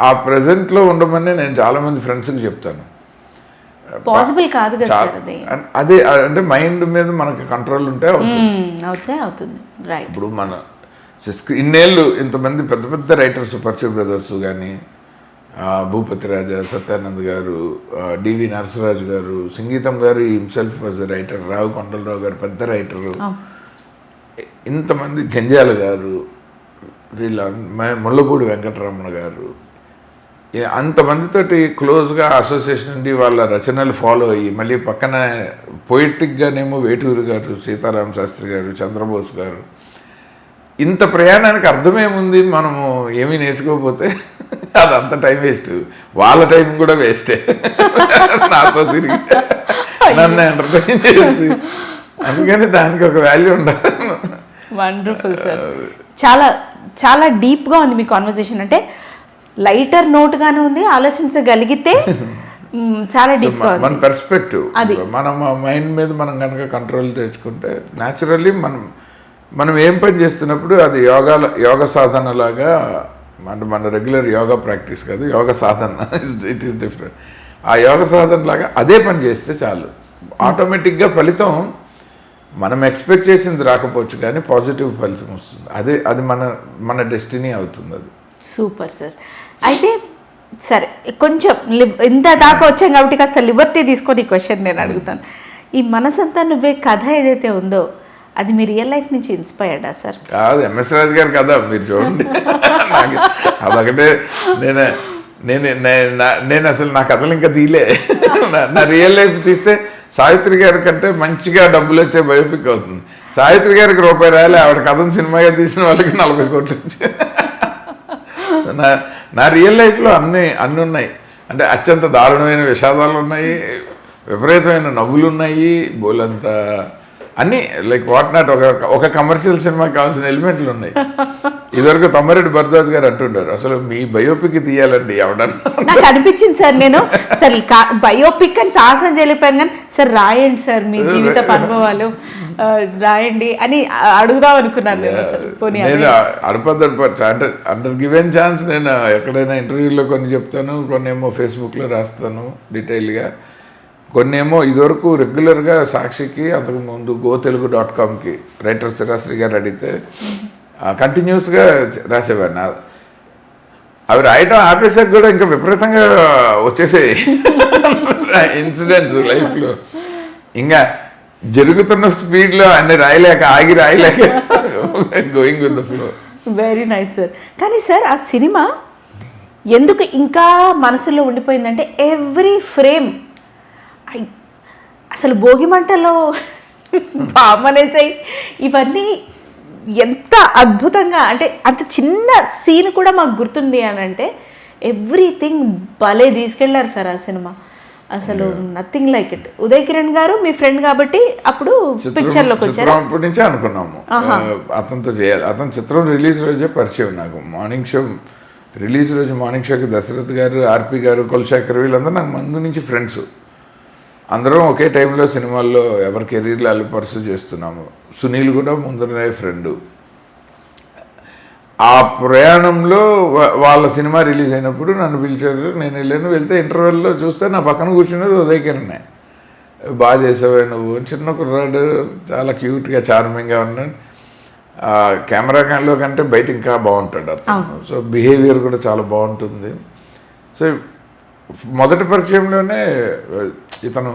ఆ ప్రజెంట్లో ఉండమని నేను చాలామంది ఫ్రెండ్స్కి చెప్తాను. పాసిబుల్ కాదు కదా అదే, అంటే మైండ్ మీద మనకు కంట్రోల్ ఉంటే అవుతుంది. రైట్. ఇప్పుడు మన ఇన్నేళ్ళు ఇంతమంది పెద్ద పెద్ద రైటర్స్, పర్చు బ్రదర్స్ కానీ, భూపతి రాజా, సత్యానంద్ గారు, డివి నరసరాజు గారు, సంగీతం గారు హిమ్సెల్ఫ్ వాజ్ రైటర్, రావు కొండలరావు గారు పెద్ద రైటరు, ఇంతమంది జంజాల గారు, వీళ్ళ ముళ్ళపూడి వెంకటరమణ గారు, అంతమందితోటి క్లోజ్గా అసోసియేషన్ ఉండి వాళ్ళ రచనలు ఫాలో అయ్యి, మళ్ళీ పక్కన పొయిటిక్గానేమో వేటూరు గారు, సీతారామ శాస్త్రి గారు, చంద్రబోస్ గారు, ఇంత ప్రయాణానికి అర్థమేముంది? మనము ఏమీ నేర్చుకోకపోతే అదంతా టైం వేస్ట్. వాళ్ళ టైం కూడా వేస్టే, నాతో తిరిగి నన్ను ఎంటర్టైన్ చేసి. అందుకని దానికి ఒక వాల్యూ ఉండాలి. Wonderful sir. చాలా చాలా డీప్గా ఉంది మీ కాన్వర్జేషన్. అంటే లైటర్ నోట్గానే ఉంది, ఆలోచించగలిగితే చాలా డీప్గా ఉంది. మన పర్స్పెక్టివ్, మనం మైండ్ మీద మనం కనుక కంట్రోల్ తెచ్చుకుంటే న్యాచురల్లీ మనం ఏం పని చేస్తున్నప్పుడు అది యోగ సాధనలాగా, అంటే మన రెగ్యులర్ యోగా ప్రాక్టీస్ కాదు, యోగ సాధన, ఇట్ ఈస్ డిఫరెంట్. ఆ యోగ సాధన లాగా అదే పని చేస్తే చాలు, ఆటోమేటిక్గా ఫలితం మనం ఎక్స్పెక్ట్ చేసింది రాకపోవచ్చు కానీ పాజిటివ్ ఫలితం వస్తుంది. అది మన డెస్టినీ అవుతుంది. అది సూపర్ సార్. అయితే సరే, కొంచెం ఇంత దాకా వచ్చాం కాబట్టి కాస్త లిబర్టీ తీసుకొని ఈ క్వశ్చన్ నేను అడుగుతాను. ఈ మనసంతా నువ్వే కథ ఏదైతే ఉందో అది మీ రియల్ లైఫ్ నుంచి ఇన్స్పైర్డా సార్? కాదు, ఎంఎస్ రాజు గారు కదా, మీరు చూడండి. అదొకటే. నేను అసలు నా కథలు ఇంకా తీలే. నా రియల్ లైఫ్ తీస్తే సావిత్రి గారి కంటే మంచిగా డబ్బులు వచ్చే బయోపిక్ అవుతుంది. సావిత్రి గారికి రూపాయి రాయాలి, ఆవిడ కథను సినిమాగా తీసిన వాళ్ళకి 40 కోట్లు వచ్చాయి. నా రియల్ లైఫ్లో అన్నీ ఉన్నాయి. అంటే అత్యంత దారుణమైన విషాదాలు ఉన్నాయి, విపరీతమైన నవ్వులు ఉన్నాయి, బోలంత అన్నీ, లైక్ వాట్ నాట్. ఒక కమర్షియల్ సినిమాకి కావాల్సిన ఎలిమెంట్లు ఉన్నాయి. ఇదివరకు తమ్మారెడ్డి భరద్వాజ్ గారు అంటుండారు, అసలు మీ బయోపిక్ తీయాలండి ఎవడన్నా. నాకు అనిపించింది సార్, నేను సార్ బయోపిక్ అని సాహసం చేయలేపాను కానీ సార్ రాయండి సార్ మీ జీవిత అనుభవాలు రాయండి అని అడుగుదాం అనుకున్నాను. నేను అంటే అండర్ గివెన్ ఛాన్స్ నేను ఎక్కడైనా ఇంటర్వ్యూలో కొన్ని చెప్తాను, కొన్ని ఏమో ఫేస్బుక్లో రాస్తాను డీటెయిల్గా, కొన్ని ఏమో ఇదివరకు రెగ్యులర్గా సాక్షికి, అంతకుముందు gotelugu.comకి రైటర్ శ్రీరాశ్రీ గారు అడిగితే కంటిన్యూస్గా రాసేవాడిని. అవి రాయటం ఆపేసాక కూడా ఇంకా విపరీతంగా వచ్చేసాయి ఇన్సిడెంట్స్ లైఫ్లో. ఇంకా జరుగుతున్న స్పీడ్లో అన్ని రాయలేక going with the flow. Very nice sir. కానీ సార్ ఆ సినిమా ఎందుకు ఇంకా మనసులో ఉండిపోయిందంటే ఎవ్రీ ఫ్రేమ్, అసలు భోగి మంటలో బామనేసాయి ఇవన్నీ ఎంత అద్భుతంగా, అంటే అంత చిన్న సీన్ కూడా మాకు గుర్తుంది అని అంటే ఎవ్రీథింగ్ భలే తీసుకెళ్లారు సార్ ఆ సినిమా. అసలు nothing like it. Uday Kiran గారు మీ ఫ్రెండ్ కాబట్టి అప్పుడు పిక్చర్లోకి వచ్చారు. అప్పటి నుంచే అనుకున్నాము అతనితో చేయాలి. అతను చిత్రం రిలీజ్ రోజే పరిచయం నాకు. మార్నింగ్ షో రిలీజ్ రోజు మార్నింగ్ షోకి దశరథ్ గారు, ఆర్పి గారు, కులశేఖర్ వీళ్ళందరూ నాకు ముందు నుంచి ఫ్రెండ్స్. అందరం ఒకే టైంలో సినిమాల్లో ఎవరి కెరీర్లు వాళ్ళు పర్సూ చేస్తున్నాము. సునీల్ కూడా ముందరనే ఫ్రెండు. ఆ ప్రయాణంలో వాళ్ళ సినిమా రిలీజ్ అయినప్పుడు నన్ను పిలిచారు, నేను వెళ్ళాను. వెళ్తే ఇంటర్వెల్లో చూస్తే నా పక్కన కూర్చున్నది ఉదయ్ కిరణ్. బాగా చేసావే నువ్వు, చిన్న కుర్రాడు, చాలా క్యూట్గా చార్మింగ్గా ఉన్నాడు. కెమెరాలో కంటే బయట ఇంకా బాగుంటాడు అతను. సో బిహేవియర్ కూడా చాలా బాగుంటుంది. సో మొదటి పరిచయంలోనే ఇతను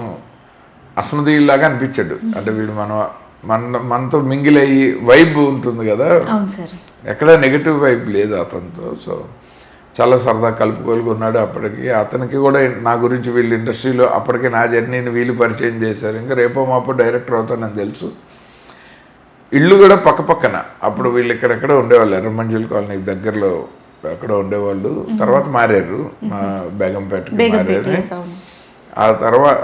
అస్మదీలాగా అనిపించాడు. అంటే వీడు మనతో మింగిల్ అయ్యి వైబ్ ఉంటుంది కదా, ఎక్కడ నెగిటివ్ వైబ్ లేదు అతనితో. సో చాలా సరదా కలుపుకోలుగా ఉన్నాడు. అప్పటికి అతనికి కూడా నా గురించి వీళ్ళు ఇండస్ట్రీలో అప్పటికే నా జర్నీని వీళ్ళు పరిచయం చేశారు. ఇంకా రేపో మాపో డైరెక్టర్ అవుతానని తెలుసు. ఇళ్ళు కూడా పక్కన. అప్పుడు వీళ్ళు ఇక్కడెక్కడ ఉండేవాళ్ళు, ఎర్రమంజుల కాలనీకి దగ్గరలో అక్కడ ఉండేవాళ్ళు, తర్వాత మారారు, మా బేగంపేటకి మారారు. yes, అవును. ఆ తర్వాత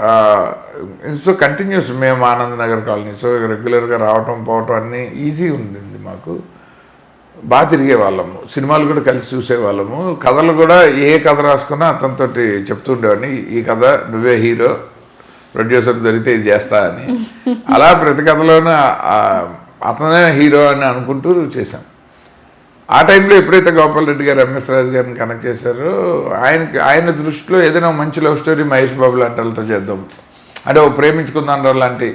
సో కంటిన్యూస్ మేము ఆనంద్ నగర్ కాలనీ, సో రెగ్యులర్గా రావటం పోవటం అన్నీ ఈజీ ఉండింది మాకు. బాగా తిరిగే వాళ్ళము, సినిమాలు కూడా కలిసి చూసేవాళ్ళము. కథలు కూడా ఏ కథ రాసుకున్నా అతనితోటి చెప్తూ ఉండేవాడిని, ఈ కథ నువ్వే హీరో, ప్రొడ్యూసర్ దొరికితే ఇది చేస్తా అని. అలా ప్రతి కథలోనూ అతనే హీరో అని అనుకుంటూ చేశాం. ఆ టైంలో ఎప్పుడైతే గోపాల్ రెడ్డి గారు ఎంఎస్ రాజు గారిని కనెక్ట్ చేశారో, ఆయన దృష్టిలో ఏదైనా మంచి లవ్ స్టోరీ మహేష్ బాబు లాంటి వాళ్ళతో చేద్దాం, అంటే ఓ ప్రేమించుకుందాం లాంటి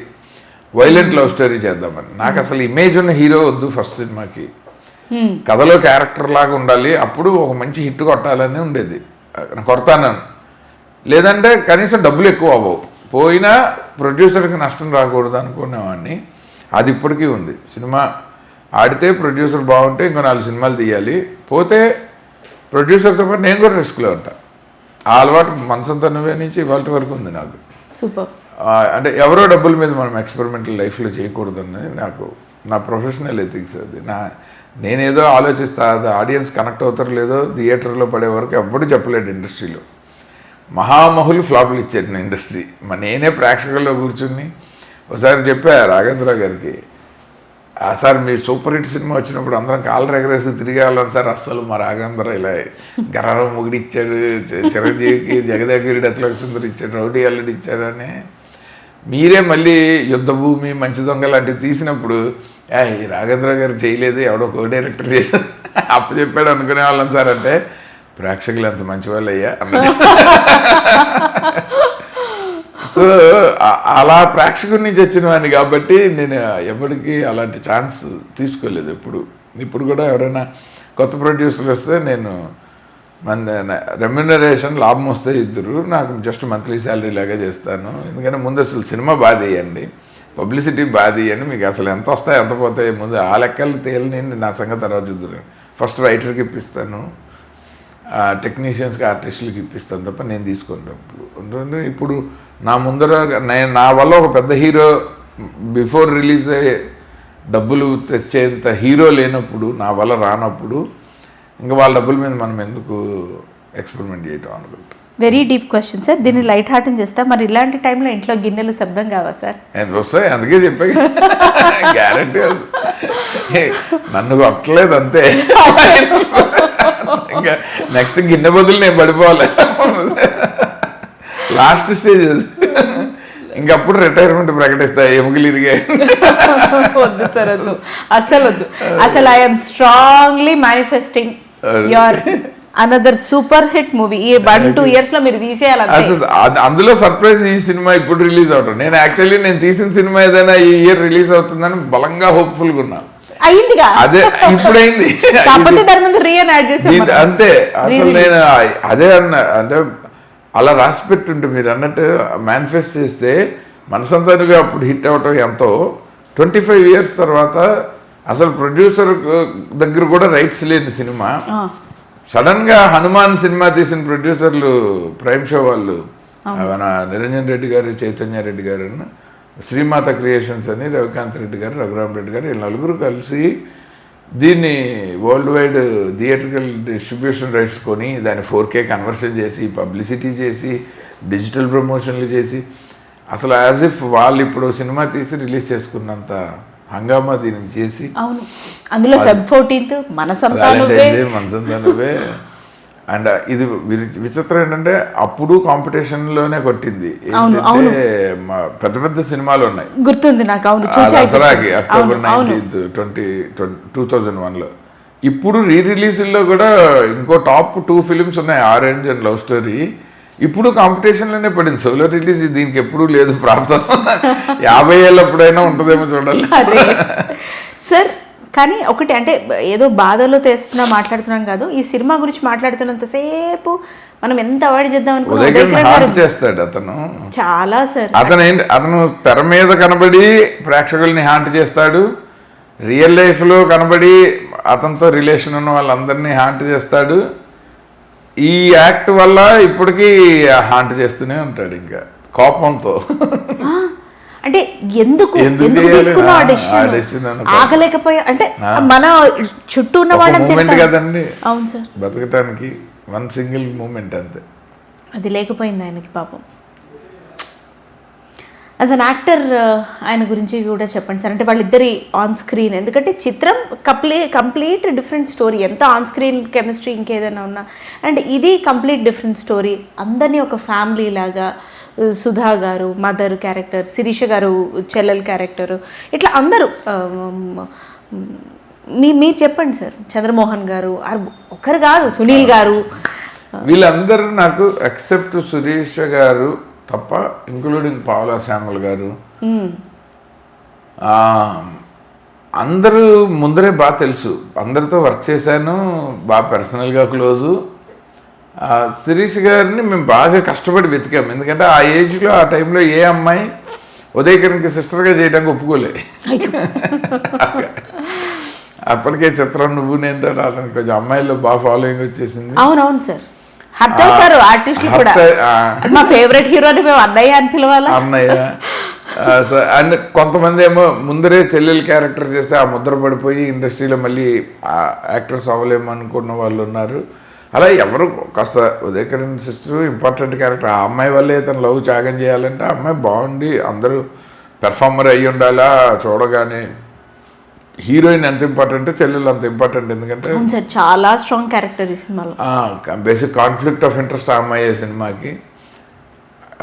వైలెంట్ లవ్ స్టోరీ చేద్దామని. నాకు అసలు ఇమేజ్ ఉన్న హీరో వద్దు ఫస్ట్ సినిమాకి, కథలో క్యారెక్టర్ లాగా ఉండాలి, అప్పుడు ఒక మంచి హిట్ కొట్టాలని ఉండేది. కొడతాను, లేదంటే కనీసం డబ్బులు ఎక్కువ అవ్వవు, పోయినా ప్రొడ్యూసర్కి నష్టం రాకూడదు అనుకునేవాడిని. అది ఇప్పటికీ ఉంది. సినిమా ఆడితే ప్రొడ్యూసర్ బాగుంటే ఇంకో 4 సినిమాలు తీయాలి, పోతే ప్రొడ్యూసర్తో పాటు నేను కూడా రిస్క్లో ఉంటాను. ఆ అలవాటు మనసంతా నువ్వే నుంచి ఇవాళ వరకు ఉంది నాకు. సూపర్. అంటే ఎవరో డబ్బుల మీద మనం ఎక్స్పెరిమెంటల్ లైఫ్లో చేయకూడదు అన్నది నాకు నా ప్రొఫెషనల్ ఎథిక్స్. అది నేనేదో ఆలోచిస్తా, అది ఆడియన్స్ కనెక్ట్ అవుతారో లేదో థియేటర్లో పడే వరకు ఎవ్వడూ చెప్పలేడు ఇండస్ట్రీలో. మహామహులు ఫ్లాపులు ఇచ్చారు నా ఇండస్ట్రీ. నేనే ప్రేక్షకుల్లో కూర్చుని ఒకసారి చెప్పా రాఘవేంద్ర గారికి, సార్ మీరు సూపర్ హిట్ సినిమా వచ్చినప్పుడు అందరం కాళ్ళు ఎగరేసి తిరిగి వెళ్ళాలి సార్, అస్సలు మా రాఘవేంద్ర ఇలా గర్రం ముగిడి ఇచ్చాడు, చిరంజీవికి జగదేవిరెడ్డి అతలకు సుందరి ఇచ్చాడు, రౌడీ అల్లుడు ఇచ్చాడని. మీరే మళ్ళీ యుద్ధభూమి, మంచి దొంగ లాంటివి తీసినప్పుడు ఈ రాఘవేంద్ర గారు చేయలేదు, ఎవడో కో డైరెక్టర్ చేశారు అప్పు చెప్పాడు అనుకునే వాళ్ళం సార్ అంటే, ప్రేక్షకులు ఎంత మంచి వాళ్ళు అయ్యా అన్నది. సో అలా ప్రేక్షకుడి నుంచి వచ్చిన వాడిని కాబట్టి నేను ఎవరికి అలాంటి ఛాన్స్ తీసుకోలేదు ఇప్పుడు కూడా ఎవరైనా కొత్త ప్రొడ్యూసర్లు వస్తే నేను రెమ్యునరేషన్ లాభం వస్తే ఇద్దరు, నాకు జస్ట్ మంత్లీ శాలరీ లాగా చేస్తాను. ఎందుకంటే ముందు అసలు సినిమా బాగా తీయండి, పబ్లిసిటీ బాగా తీయండి, మీకు అసలు ఎంత వస్తాయి ఎంత పోతాయి ముందు ఆ లెక్కలు తేలిని నా సంగతి తర్వాత చూద్దరు. ఫస్ట్ రైటర్కి ఇప్పిస్తాను, టెక్నీషియన్స్కి ఆర్టిస్టులకి ఇప్పిస్తాను తప్ప నేను తీసుకుంటాను. ఇప్పుడు నా ముందర నా వల్ల ఒక పెద్ద హీరో బిఫోర్ రిలీజ్ అయ్యే డబ్బులు తెచ్చేంత హీరో లేనప్పుడు, నా వల్ల రానప్పుడు ఇంకా వాళ్ళ డబ్బుల మీద మనం ఎందుకు ఎక్స్పెరిమెంట్ చేయటం అనుకుంటాం. వెరీ డీప్ క్వశ్చన్ సార్, దీన్ని లైట్ హార్ట్ అని చేస్తా. మరి ఇలాంటి టైంలో ఇంట్లో గిన్నెలు శబ్దం కావా సార్? ఎంత వస్తాయి, అందుకే చెప్పా గ్యారంటీ. నన్ను కొట్టలేదు అంతే, ఇంకా నెక్స్ట్ గిన్నె బదులు నేను పడిపోవాలి, లాస్ట్ స్టేజ్ అది. ఇంకప్పుడు రిటైర్మెంట్ ప్రకటిస్తా, ఎముకలు ఇరిగాయి. వద్దు సార్, వద్దు, అస్సలు వద్దు. అసలు I'm strongly manifesting your another super hit movie. ఈ 1-2 years లో మీరు తీసేయాలి. అందులో సర్ప్రైజ్ ఈ సినిమా ఇప్పుడు రిలీజ్ అవటం. నేను తీసిన సినిమా ఏదైనా ఈ ఇయర్ రిలీజ్ అవుతుందని బలంగా హోప్ఫుల్గా ఉన్నా. అయిందిగా, అదే ఇప్పుడైంది. అంతే, అసలు నేను అదే అన్నా. అంటే అలా రాసి పెట్టుంటే మీరు అన్నట్టు మేనిఫెస్ట్ చేస్తే మనసంతానుగా అప్పుడు హిట్ అవ్వటం ఎంతో. 25 years తర్వాత అసలు ప్రొడ్యూసర్ దగ్గర కూడా రైట్స్ లేని సినిమా సడన్గా హనుమాన్ సినిమా తీసిన ప్రొడ్యూసర్లు ప్రైమ్ షో వాళ్ళు, మన నిరంజన్ రెడ్డి గారు, చైతన్య రెడ్డి గారు, శ్రీమాత క్రియేషన్స్ అని రవికాంత్ రెడ్డి గారు, రఘురామ్ రెడ్డి గారు, వీళ్ళు 4 కలిసి దీన్ని world wide theatrical distribution rights కొని దాన్ని 4K కన్వర్షన్ చేసి, పబ్లిసిటీ చేసి, డిజిటల్ ప్రమోషన్లు చేసి, అసలు యాజ్ ఇఫ్ వాళ్ళు ఇప్పుడు సినిమా తీసి రిలీజ్ చేసుకున్నంత హంగామా దీన్ని చేసి, అవును, అందులో Feb 14th మనసంతానువే. అండ్ ఇది విచిత్రం ఏంటంటే అప్పుడు కాంపిటీషన్లోనే కొట్టింది. ఏంటంటే పెద్ద పెద్ద సినిమాలు ఉన్నాయి, గుర్తుంది నాకు. అవును, దసరాకి October 19th 2001లో. ఇప్పుడు రిలీజ్లో కూడా ఇంకో టాప్ 2 films ఉన్నాయి, ఆరెంజ్ అండ్ లవ్ స్టోరీ. ఇప్పుడు కాంపిటీషన్లోనే పడింది. సోలో రిలీజ్ దీనికి ఎప్పుడూ లేదు ప్రాప్తం. 50 ఏళ్ళప్పుడైనా ఉంటుందేమో చూడాలి సార్. కానీ ఒకటి, అంటే ఏదో బాధలో మాట్లాడుతున్నాం కాదు, ఈ సినిమా గురించి మాట్లాడుతున్నంతసేపు మనం ఎంత అవాయిడ్ చేద్దాం అనుకున్నాం చేస్తాడు అతను చాలా సార్. అతను తెర మీద కనబడి ప్రేక్షకుల్ని హాంట్ చేస్తాడు, రియల్ లైఫ్లో కనబడి అతనితో రిలేషన్ ఉన్న వాళ్ళందరినీ హాంట్ చేస్తాడు. ఈ యాక్ట్ వల్ల ఇప్పటికీ హాంట్ చేస్తూనే ఉంటాడు ఇంకా కోపంతో. అంటే ఎందుకు ఎందుకు ఎందుకు చేయాలి? తీసుకున్నావు ఆ ఆ డెసిషన్? decision అనుకో. ఆగలేకపోయా అంటే మన చుట్టూ ఉన్న వాళ్ళని మూమెంట్ తిడతారు. కదండి అవును సార్, బతకటానికి, వన్ సింగిల్ మూమెంట్ అంతే. అది లేకపోయింది ఆయనకి పాపం. యాజ్ అన్ యాక్టర్ ఆయన గురించి కూడా చెప్పండి సార్. అంటే వాళ్ళిద్దరి ఆన్ స్క్రీన్, ఎందుకంటే చిత్రం కంప్లీట్ డిఫరెంట్ స్టోరీ, ఎంత ఆన్ స్క్రీన్ కెమిస్ట్రీ ఇంకేదైనా ఉన్నా, అండ్ ఇది కంప్లీట్ డిఫరెంట్ స్టోరీ. అందరినీ ఒక ఫ్యామిలీ లాగా, సుధా గారు మదర్ క్యారెక్టర్, శిరీష గారు చెల్లెల్ క్యారెక్టరు, ఇట్లా అందరూ మీరు చెప్పండి సార్. చంద్రమోహన్ గారు ఒకరు కాదు, సునీల్ గారు, వీళ్ళందరూ నాకు ఎక్సెప్ట్ సురేష్ గారు తప్ప, ఇంక్లూడింగ్ పావలా శ్యామల్ గారు, అందరూ ముందరే బాగా తెలుసు, అందరితో వర్క్ చేశాను, బాగా పర్సనల్గా క్లోజు. శిరీష్ గారిని మేము బాగా కష్టపడి వెతికాము, ఎందుకంటే ఆ ఏజ్లో ఆ టైంలో ఏ అమ్మాయి ఉదయకిరణ్కి సిస్టర్గా చేయడానికి ఒప్పుకోలే. అప్పటికే చిత్రం నువ్వు నేను అతనికి కొంచెం అమ్మాయిలో బాగా ఫాలోయింగ్ వచ్చేసింది. అవునవును సార్, హర్ట్ అవుతారు ఆర్టిస్టులు కూడా. మా ఫేవరెట్ హీరోని మేము అన్నయ్య అని పిలవాలా? అన్నయ్య. అండ్ కొంతమంది ఏమో ముందరే చెల్లెలు క్యారెక్టర్ చేస్తే ఆ ముద్ర పడిపోయి ఇండస్ట్రీలో మళ్ళీ యాక్టర్స్ అవ్వలేము అనుకున్న వాళ్ళు ఉన్నారు. అలా ఎవరు కాస్త ఉదయకిరణ్ సిస్టర్ ఇంపార్టెంట్ క్యారెక్టర్, ఆ అమ్మాయి వల్లే తను లవ్ త్యాగం చేయాలంటే ఆ అమ్మాయి బాగుండి అందరూ పెర్ఫార్మర్ అయ్యి ఉండాలా. చూడగానే హీరోయిన్ ఎంత ఇంపార్టెంట్, చెల్లెలు అంత ఇంపార్టెంట్. ఎందుకంటే సార్ చాలా స్ట్రాంగ్ క్యారెక్టర్ ఈ సినిమాలో. బేసిక్ కాన్ఫ్లిక్ట్ ఆఫ్ ఇంట్రెస్ట్ ఆ అమ్మాయి సినిమాకి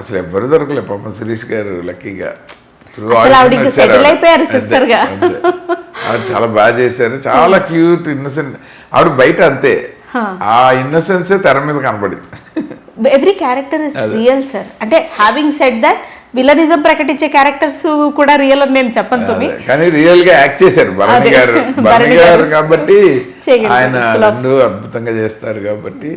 అసలు ఎవ్వరు దొరకలే పాపం. శిరీష్ గారు లక్కీగా ఆవిడ చాలా బాగా చేశారు, చాలా క్యూట్ ఇన్నసెంట్. ఆవిడ బయట అంతే, ఆ ఇన్నసెన్సే తెర మీద కనబడింది. Every character is real sir. అంటే హ్యావింగ్ సెడ్ దట్ విలనిజం ప్రకటించే క్యారెక్టర్స్ కూడా రియల్ అని నేను చెప్పను సుమి, కానీ రియల్ గా యాక్ట్ చేశారు భరణి గారు కాబట్టి ఆయన రెండు అద్భుతంగా చేస్తారు. కాబట్టి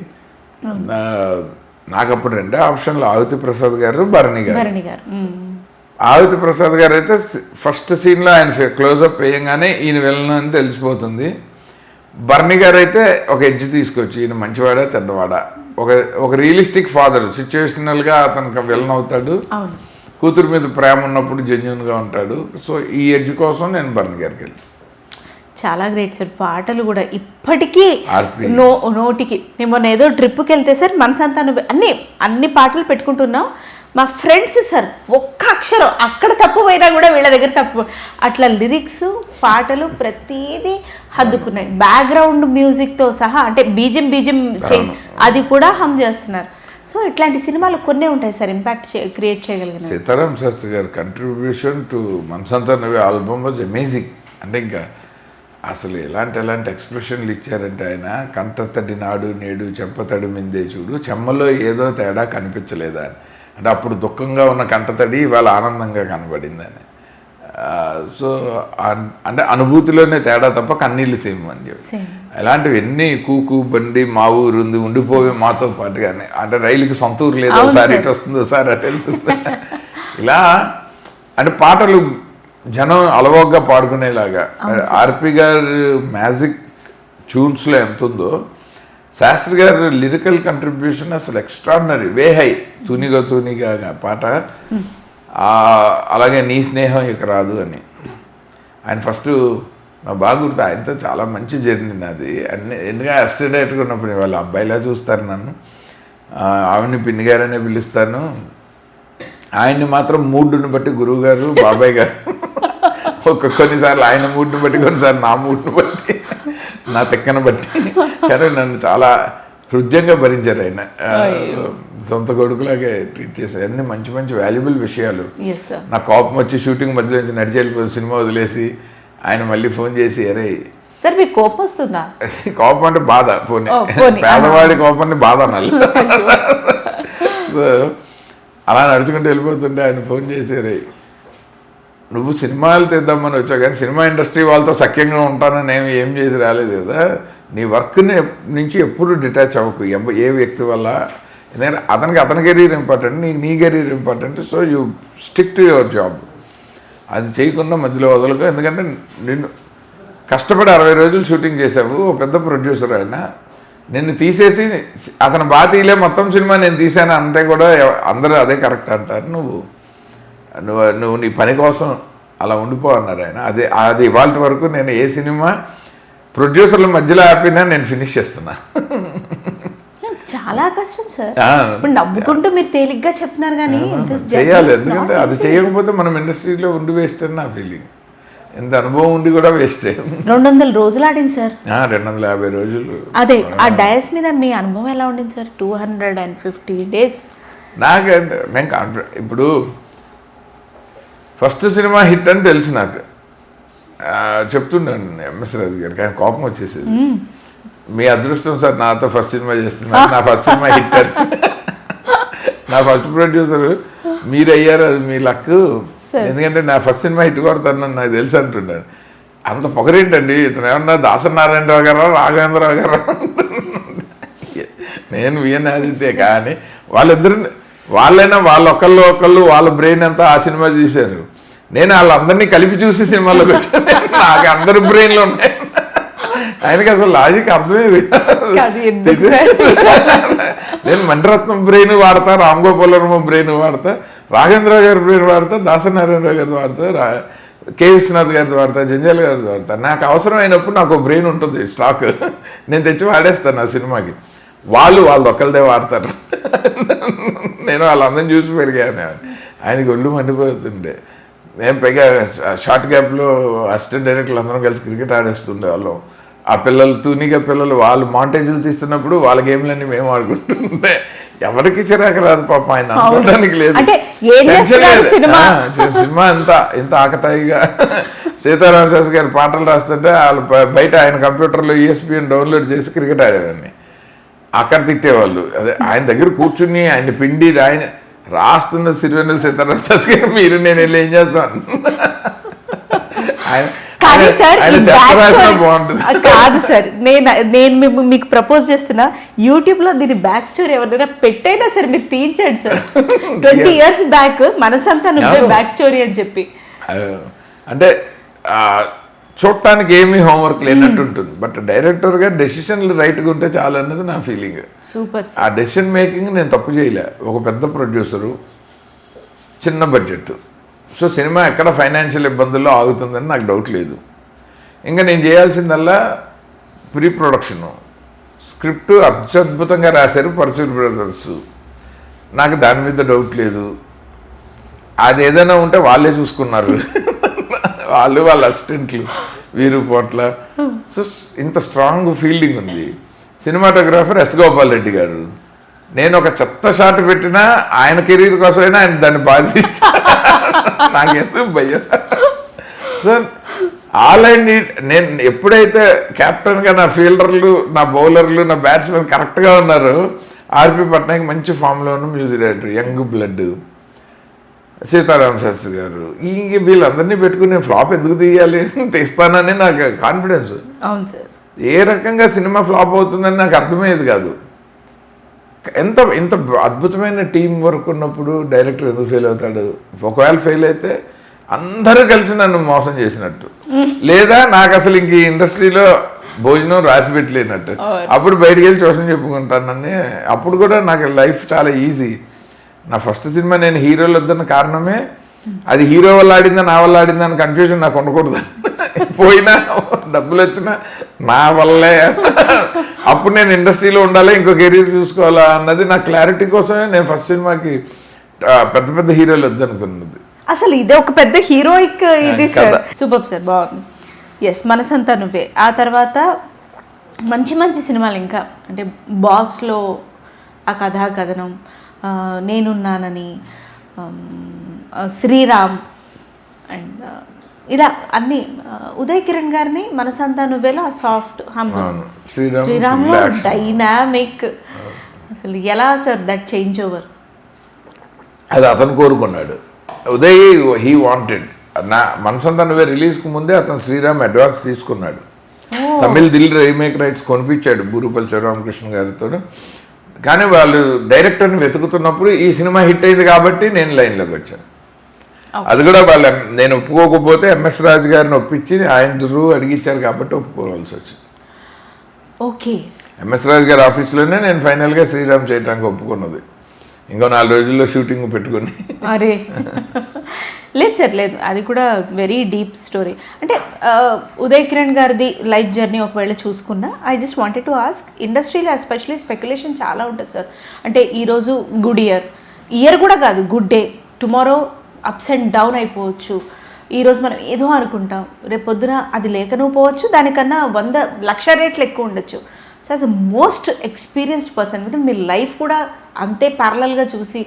నాకు అప్పుడు రెండే ఆప్షన్లు, ఆవితి ప్రసాద్ గారు, భరణి గారు. ఆవితి ప్రసాద్ గారు అయితే ఫస్ట్ సీన్లో ఆయన క్లోజప్ వేయంగానే ఈయన విలను అని తెలిసిపోతుంది. భరణి గారు అయితే ఒక ఎడ్జ్ తీసుకొచ్చి ఈయన మంచివాడా చెడ్డవాడా, ఒక రియలిస్టిక్ ఫాదర్, సిచ్యువేషనల్గా అతనికి విలన్ అవుతాడు, కూతురు మీద ప్రేమ ఉన్నప్పుడు జెన్యున్గా ఉంటాడు. సో ఈ ఎడ్జ్ కోసం నేను భరణి గారికి వెళ్ళి. చాలా గ్రేట్ సార్. పాటలు కూడా ఇప్పటికీ నోటికి. నేను మొన్న ఏదో ట్రిప్కి వెళ్తే సార్ మనసంతా అన్ని పాటలు పెట్టుకుంటున్నాం. మా ఫ్రెండ్స్ సార్ ఒక్క అక్షరం అక్కడ తప్పు పోయినా కూడా వీళ్ళ దగ్గర తప్పు, అట్లా లిరిక్స్ పాటలు ప్రతిదీ హద్దుకున్నాయి. బ్యాక్గ్రౌండ్ మ్యూజిక్తో సహా, అంటే బీజిం అది కూడా హమ్ చేస్తున్నారు. సో ఇట్లాంటి సినిమాలు కొన్నే ఉంటాయి సార్ ఇంపాక్ట్ క్రియేట్ చేయగలిగిన. సీతారాం శాస్త్రి గారి కంట్రిబ్యూషన్ టు మనసంతా నువ్వే ఆల్బమ్ వాజ్ అమేజింగ్. అంటే ఇంకా అసలు ఎలాంటి ఎక్స్ప్రెషన్లు ఇచ్చారంటే ఆయన, కంటతడి నాడు నేడు చెంపతడి మిందే చూడు, చెమ్మలో ఏదో తేడా కనిపించలేదా అని. అంటే అప్పుడు దుఃఖంగా ఉన్న కంటతడి ఇవాళ ఆనందంగా కనబడిందని. సో అంటే అనుభూతిలోనే తేడా తప్ప కన్నీళ్ళు సేమ్ అని చెప్పి ఇలాంటివి ఎన్ని కూకు బండి మా ఊరు ఉంది ఉండిపోవే మాతో పాటుగానే, అంటే రైలుకి సొంత ఊరు లేదు, ఒకసారి ఇటు వస్తుంది ఒకసారి అటు వెళ్తుంది. ఇలా అంటే పాటలు జనం అలవోగ్గా పాడుకునేలాగా. ఆర్పి గారు మ్యాజిక్ ట్యూన్స్లో ఎంత ఉందో, శాస్త్రి గారు లిరికల్ కంట్రిబ్యూషన్ అసలు ఎక్స్ట్రాడినరీ, వే హై. తూనిగా పాట, అలాగే నీ స్నేహం ఇక రాదు అని. ఆయన ఫస్ట్ నాకు బాగా గుర్తు, ఆయనతో చాలా మంచి జర్నీ నాది. ఎందుకంటే అసిస్టెంట్ ఉన్నప్పుడు వాళ్ళ అబ్బాయిలా చూస్తారు నన్ను, ఆవిడని పిన్ని గారనే పిలుస్తాను. ఆయన్ని మాత్రం మూడ్ని బట్టి గురువు గారు, బాబాయ్ గారు, కొన్నిసార్లు ఆయన మూడ్ని బట్టి, కొన్నిసార్లు నా మూడ్ని బట్టి, నా తెక్కను బట్టి. కానీ నన్ను చాలా హృదయంగా భరించారు ఆయన. సొంత కొడుకులాగే ట్రీట్ చేశారు. అన్ని మంచి మంచి వాల్యుబుల్ విషయాలు. నా కోపం వచ్చి షూటింగ్ మధ్యలో నుంచి నడిచి వెళ్ళిపోయి సినిమా వదిలేసి ఆయన మళ్ళీ ఫోన్ చేసి, అరే సార్ మీకు కోపం వస్తుందా? కోపం అంటే బాధ, పోనీ పేదవాడి కోపాన్ని బాధ అనాలి. సో అలా నడుచుకుంటూ వెళ్ళిపోతుంటే ఆయన ఫోన్ చేసారే, నువ్వు సినిమాలు తీద్దామని వచ్చావు కానీ సినిమా ఇండస్ట్రీ వాళ్ళతో సఖ్యంగా ఉంటానని ఏం చేసి రాలేదు కదా, నీ వర్క్ని నుంచి ఎప్పుడు డిటాచ్ అవ్వకు ఏ వ్యక్తి వల్ల. ఎందుకంటే అతని కెరీర్ ఇంపార్టెంట్, నీ career important. So you stick to your job. అది చేయకుండా మధ్యలో వదలకు. ఎందుకంటే నిన్ను కష్టపడి 60 రోజులు షూటింగ్ చేసావు, ఓ పెద్ద ప్రొడ్యూసర్ ఆయన, నిన్ను తీసేసి అతను బాగా తీయలే మొత్తం సినిమా నేను తీసాను అంటే కూడా అందరూ అదే కరెక్ట్ అంటారు. నువ్వు నువ్వు నీ పని కోసం అలా ఉండిపో అన్నారు ఆయన. అది ఇవాళ వరకు నేను ఏ సినిమా ప్రొడ్యూసర్ల మధ్యలో ఆపినా నేను ఫినిష్ చేస్తున్నా. చాలా కష్టం సార్. ఇప్పుడు నవ్వుకుంటూ మీరు తేలిగ్గా చెప్తున్నారు కానీ చేయాలి, ఎందుకంటే అది చేయకపోతే మనం ఇండస్ట్రీలో ఉండి వేస్ట్ అని నా ఫీలింగ్. ఎంత అనుభవం ఉండి కూడా వేస్టే. 200 రోజులు ఆడింది సార్. 250 రోజులు. అదే ఆ డయస్ మీద మీ అనుభవం ఎలా ఉండింది సార్? 250 days. నాకంటే నేను కాన్ఫిడెంట్. ఇప్పుడు ఫస్ట్ సినిమా హిట్ అని తెలుసు నాకు. చెప్తున్నాను ఎంఎస్ రాజు గారికి, ఆయన కోపం వచ్చేసేది. మీ అదృష్టం సార్ నాతో ఫస్ట్ సినిమా చేస్తున్నారు, నా ఫస్ట్ సినిమా హిట్ అని. నా ఫస్ట్ ప్రొడ్యూసర్ మీరు అయ్యారు, అది మీ లక్. ఎందుకంటే నా ఫస్ట్ సినిమా హిట్ కొడతానని నాకు తెలుసు అంటున్నాను. అంత పొగరేంటండి, ఇతను ఏమన్నా దాసనారాయణరావు గారు, రాఘవేంద్రరావు గారు. నేను విఎన్ ఆదిత్య. కానీ వాళ్ళైనా ఒకళ్ళు వాళ్ళ బ్రెయిన్ అంతా ఆ సినిమా చూశారు. నేను వాళ్ళందరినీ కలిపి చూసి సినిమాలోకి వచ్చాను. నాకు అందరి బ్రెయిన్లో ఉన్నాయి. ఆయనకి అసలు లాజిక్ అర్థమేది. నేను మణిరత్నం బ్రెయిన్ వాడతా, రామ్ గోపాల్ వర్మ బ్రెయిన్ వాడతా, రాఘవేంద్రరావు గారి బ్రెయిన్ వాడతా, దాసనారాయణరావు గారిది వాడతా, కె విశ్వనాథ్ గారిది వాడతా, జంజాల్ గారిది వాడతా. నాకు అవసరమైనప్పుడు నాకు ఒక బ్రెయిన్ ఉంటుంది స్టాక్, నేను తెచ్చి వాడేస్తాను ఆ సినిమాకి. వాళ్ళు ఒక్కళ్ళదే వాడతారు. నేను వాళ్ళందరినీ చూసి పెరిగాను. ఆయనకి ఒళ్ళు మండిపోతుండే. నేను పైగా షార్ట్ గ్యాప్లో అసిస్టెంట్ డైరెక్టర్లు అందరం కలిసి క్రికెట్ ఆడేస్తుండే వాళ్ళం. ఆ పిల్లలు తూనిగా పిల్లలు వాళ్ళు మాంటేజీలు తీస్తున్నప్పుడు వాళ్ళ గేమ్లన్నీ మేము ఆడుకుంటుండే. ఎవరికి చిరాకు రాదు పాప, ఆయన అనుకోవడానికి లేదు, టెన్షన్ లేదు. సినిమా ఇంత ఆకతాయిగా సీతారామ శాస్త్రి గారు పాటలు రాస్తుంటే వాళ్ళు బయట ఆయన కంప్యూటర్లో ESPN డౌన్లోడ్ చేసి క్రికెట్ ఆడేవాడిని. అక్కడ తిట్టేవాళ్ళు. అదే ఆయన దగ్గర కూర్చుని ఆయన పిండి ఆయన రాస్తున్న సిరివెన్నెల సీతారామ శాస్త్రి గారు, మీరు నేను వెళ్ళి ఏం చేస్తాను. కాదు సార్, నేను మీకు ప్రపోజ్ చేస్తున్నా, యూట్యూబ్ లో దీని బ్యాక్ స్టోరీ ఎవరైనా పెట్టైనా సరే మీరు తీయించండి సార్. 20 years బ్యాక్ మనసంతా బ్యాక్ స్టోరీ అని చెప్పి. అంటే చూడటానికి ఏమీ హోంవర్క్ లేనట్టు ఉంటుంది. బట్ డైరెక్టర్గా డెసిషన్లు రైట్గా ఉంటే చాలు అన్నది నా ఫీలింగ్. సూపర్. ఆ డెసిషన్ మేకింగ్ నేను తప్పు చేయలే. ఒక పెద్ద ప్రొడ్యూసరు, చిన్న బడ్జెట్, సో సినిమా ఎక్కడ ఫైనాన్షియల్ ఇబ్బందుల్లో ఆగుతుందని నాకు డౌట్ లేదు. ఇంకా నేను చేయాల్సిందల్లా ప్రీ ప్రొడక్షను, స్క్రిప్ట్ అత్యద్భుతంగా రాశారు పరశుర్ బ్రదర్స్, నాకు దాని మీద డౌట్ లేదు. అది ఏదైనా ఉంటే వాళ్ళే చూసుకున్నారు, వాళ్ళ అసిస్టెంట్లు వీరు పోట్ల. సో ఇంత స్ట్రాంగ్ ఫీల్డింగ్ ఉంది. సినిమాటోగ్రాఫర్ ఎస్ గోపాల్ రెడ్డి గారు, నేను ఒక చెత్త షాట్ పెట్టినా ఆయన కెరీర్ కోసమైనా ఆయన దాన్ని బాధిస్తా, నాకెందుకు భయం. సో ఆల్ ఐ నీడ్, నేను ఎప్పుడైతే కెప్టెన్గా నా ఫీల్డర్లు, నా బౌలర్లు, నా బ్యాట్స్మెన్ కరెక్ట్గా ఉన్నారు, ఆర్పి పట్నాయక్ మంచి ఫామ్లో ఉన్న music director, young blood, Sitarama Sastri గారు, వీళ్ళందరినీ పెట్టుకుని నేను ఫ్లాప్ ఎందుకు తీయాలి, తీస్తానని నాకు కాన్ఫిడెన్స్. అవును సార్. ఏ రకంగా సినిమా ఫ్లాప్ అవుతుందని నాకు అర్థమయ్యేది కాదు. ఇంత అద్భుతమైన టీం వర్క్ ఉన్నప్పుడు డైరెక్టర్ ఎందుకు ఫెయిల్ అవుతాడు? ఒకవేళ ఫెయిల్ అయితే అందరూ కలిసి నన్ను మోసం చేసినట్టు, లేదా నాకు అసలు ఇంక ఈ ఇండస్ట్రీలో భోజనం రాసి పెట్టలేనట్టు. అప్పుడు బయటికి వెళ్ళి ట్యూషన్ చెప్పుకుంటానని. అప్పుడు కూడా నాకు లైఫ్ చాలా ఈజీ. నా ఫస్ట్ సినిమా నేను హీరోలు వద్దన్న కారణమే అది హీరో వల్ల ఆడిందా నా వల్ల ఆడిందా అని కన్ఫ్యూజన్ నాకు ఉండకూడదు. పోయినా డబ్బులు వచ్చినా నా వల్లే, అప్పుడు నేను ఇండస్ట్రీలో ఉండాలి, ఇంకో కెరీర్ చూసుకోవాలా అన్నది నా క్లారిటీ కోసమే నేను ఫస్ట్ సినిమాకి పెద్ద పెద్ద హీరోలు వద్దనుకున్నది. అసలు ఇదే ఒక పెద్ద హీరోయిక్ ఇది సార్. సూపర్ సార్, బాగుంది. ఎస్, మనసంతా నువ్వే. ఆ తర్వాత మంచి మంచి సినిమాలు ఇంకా అంటే బాస్లో ఆ కథా కథనం, నేనున్నానని, శ్రీరామ్, అండ్ ఇలా అన్ని ఉదయ్ కిరణ్ గారిని మనసంతా నువ్వేలో సాఫ్ట్ శ్రీరామ్లో డైనామిక్, అసలు ఎలా సార్ దట్ చేంజ్ ఓవర్? అది అతను కోరుకున్నాడు. Uday he wanted. నా మనసంతా నువ్వే రిలీజ్కి ముందే అతను శ్రీరామ్ అడ్వాన్స్ తీసుకున్నాడు. తమిళ్ దిల్ రీమేక్ రైట్స్ కొనిపించాడు బూరుపల్లి శివరామకృష్ణ గారితో. కానీ వాళ్ళు డైరెక్టర్ని వెతుకుతున్నప్పుడు ఈ సినిమా హిట్ అయింది కాబట్టి నేను లైన్లోకి వచ్చాను. అది కూడా నేను ఒప్పుకోకపోతే ఎంఎస్ రాజు గారిని ఒప్పించి ఆయన దురు అడిగించారు కాబట్టి ఒప్పుకోవాల్సి వచ్చింది. ఓకే. ఎంఎస్ రాజు గారి ఆఫీస్లోనే నేను ఫైనల్గా శ్రీరామ్ చేయడానికి ఒప్పుకున్నది. ఇంకో 4 రోజుల్లో షూటింగ్ పెట్టుకొని. అరే లేదు సార్, లేదు, అది కూడా వెరీ డీప్ స్టోరీ. అంటే ఉదయ్ కిరణ్ గారిది లైఫ్ జర్నీ ఒకవేళ చూసుకున్నా, I just wanted to ask, ఇండస్ట్రీలో ఎస్పెషలీ స్పెక్యులేషన్ చాలా ఉంటుంది సార్. అంటే ఈరోజు గుడ్ ఇయర్ కూడా కాదు, good day, tomorrow ups and down అయిపోవచ్చు. ఈరోజు మనం ఏదో అనుకుంటాం, రేపు పొద్దున అది లేకనూ పోవచ్చు, దానికన్నా 100,00,000 రేట్లు ఎక్కువ ఉండొచ్చు. So as a most experienced person, ఎందుకంటే మీ లైఫ్ కూడా అంతే ప్యారలల్గా చూసి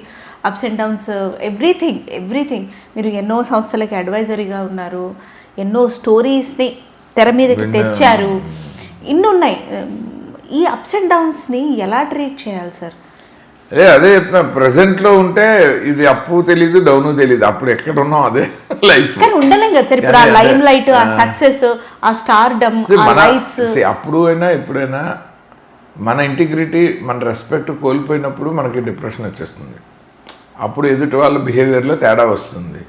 అప్స్ అండ్ డౌన్స్, ఎవ్రీథింగ్ మీరు ఎన్నో సంస్థలకి అడ్వైజరీగా ఉన్నారు, ఎన్నో స్టోరీస్ని తెర మీదకి తెచ్చారు, ఇన్ని ఉన్నాయి. ఈ అప్స్ అండ్ డౌన్స్ని ఎలా ట్రీట్ చేయాలి సార్? అదే చెప్తున్నా, ప్రెసెంట్లో ఉంటే ఇది అప్పు తెలీదు, డౌను తెలీదు, అప్పుడు ఎక్కడ ఉన్నాం అదే లైఫ్. కానీ ఉండలేం కదా సార్, ఇప్పుడు ఆ లైమ్ లైట్, ఆ సక్సెస్, ఆ స్టార్డమ్, ఆ లైట్స్. అప్పుడు అయినా ఎప్పుడైనా మన ఇంటిగ్రిటీ, మన రెస్పెక్ట్ కోల్పోయినప్పుడు మనకి డిప్రెషన్ వచ్చేస్తుంది. అప్పుడు ఎదుటి వాళ్ళ బిహేవియర్లో తేడా వస్తుంది.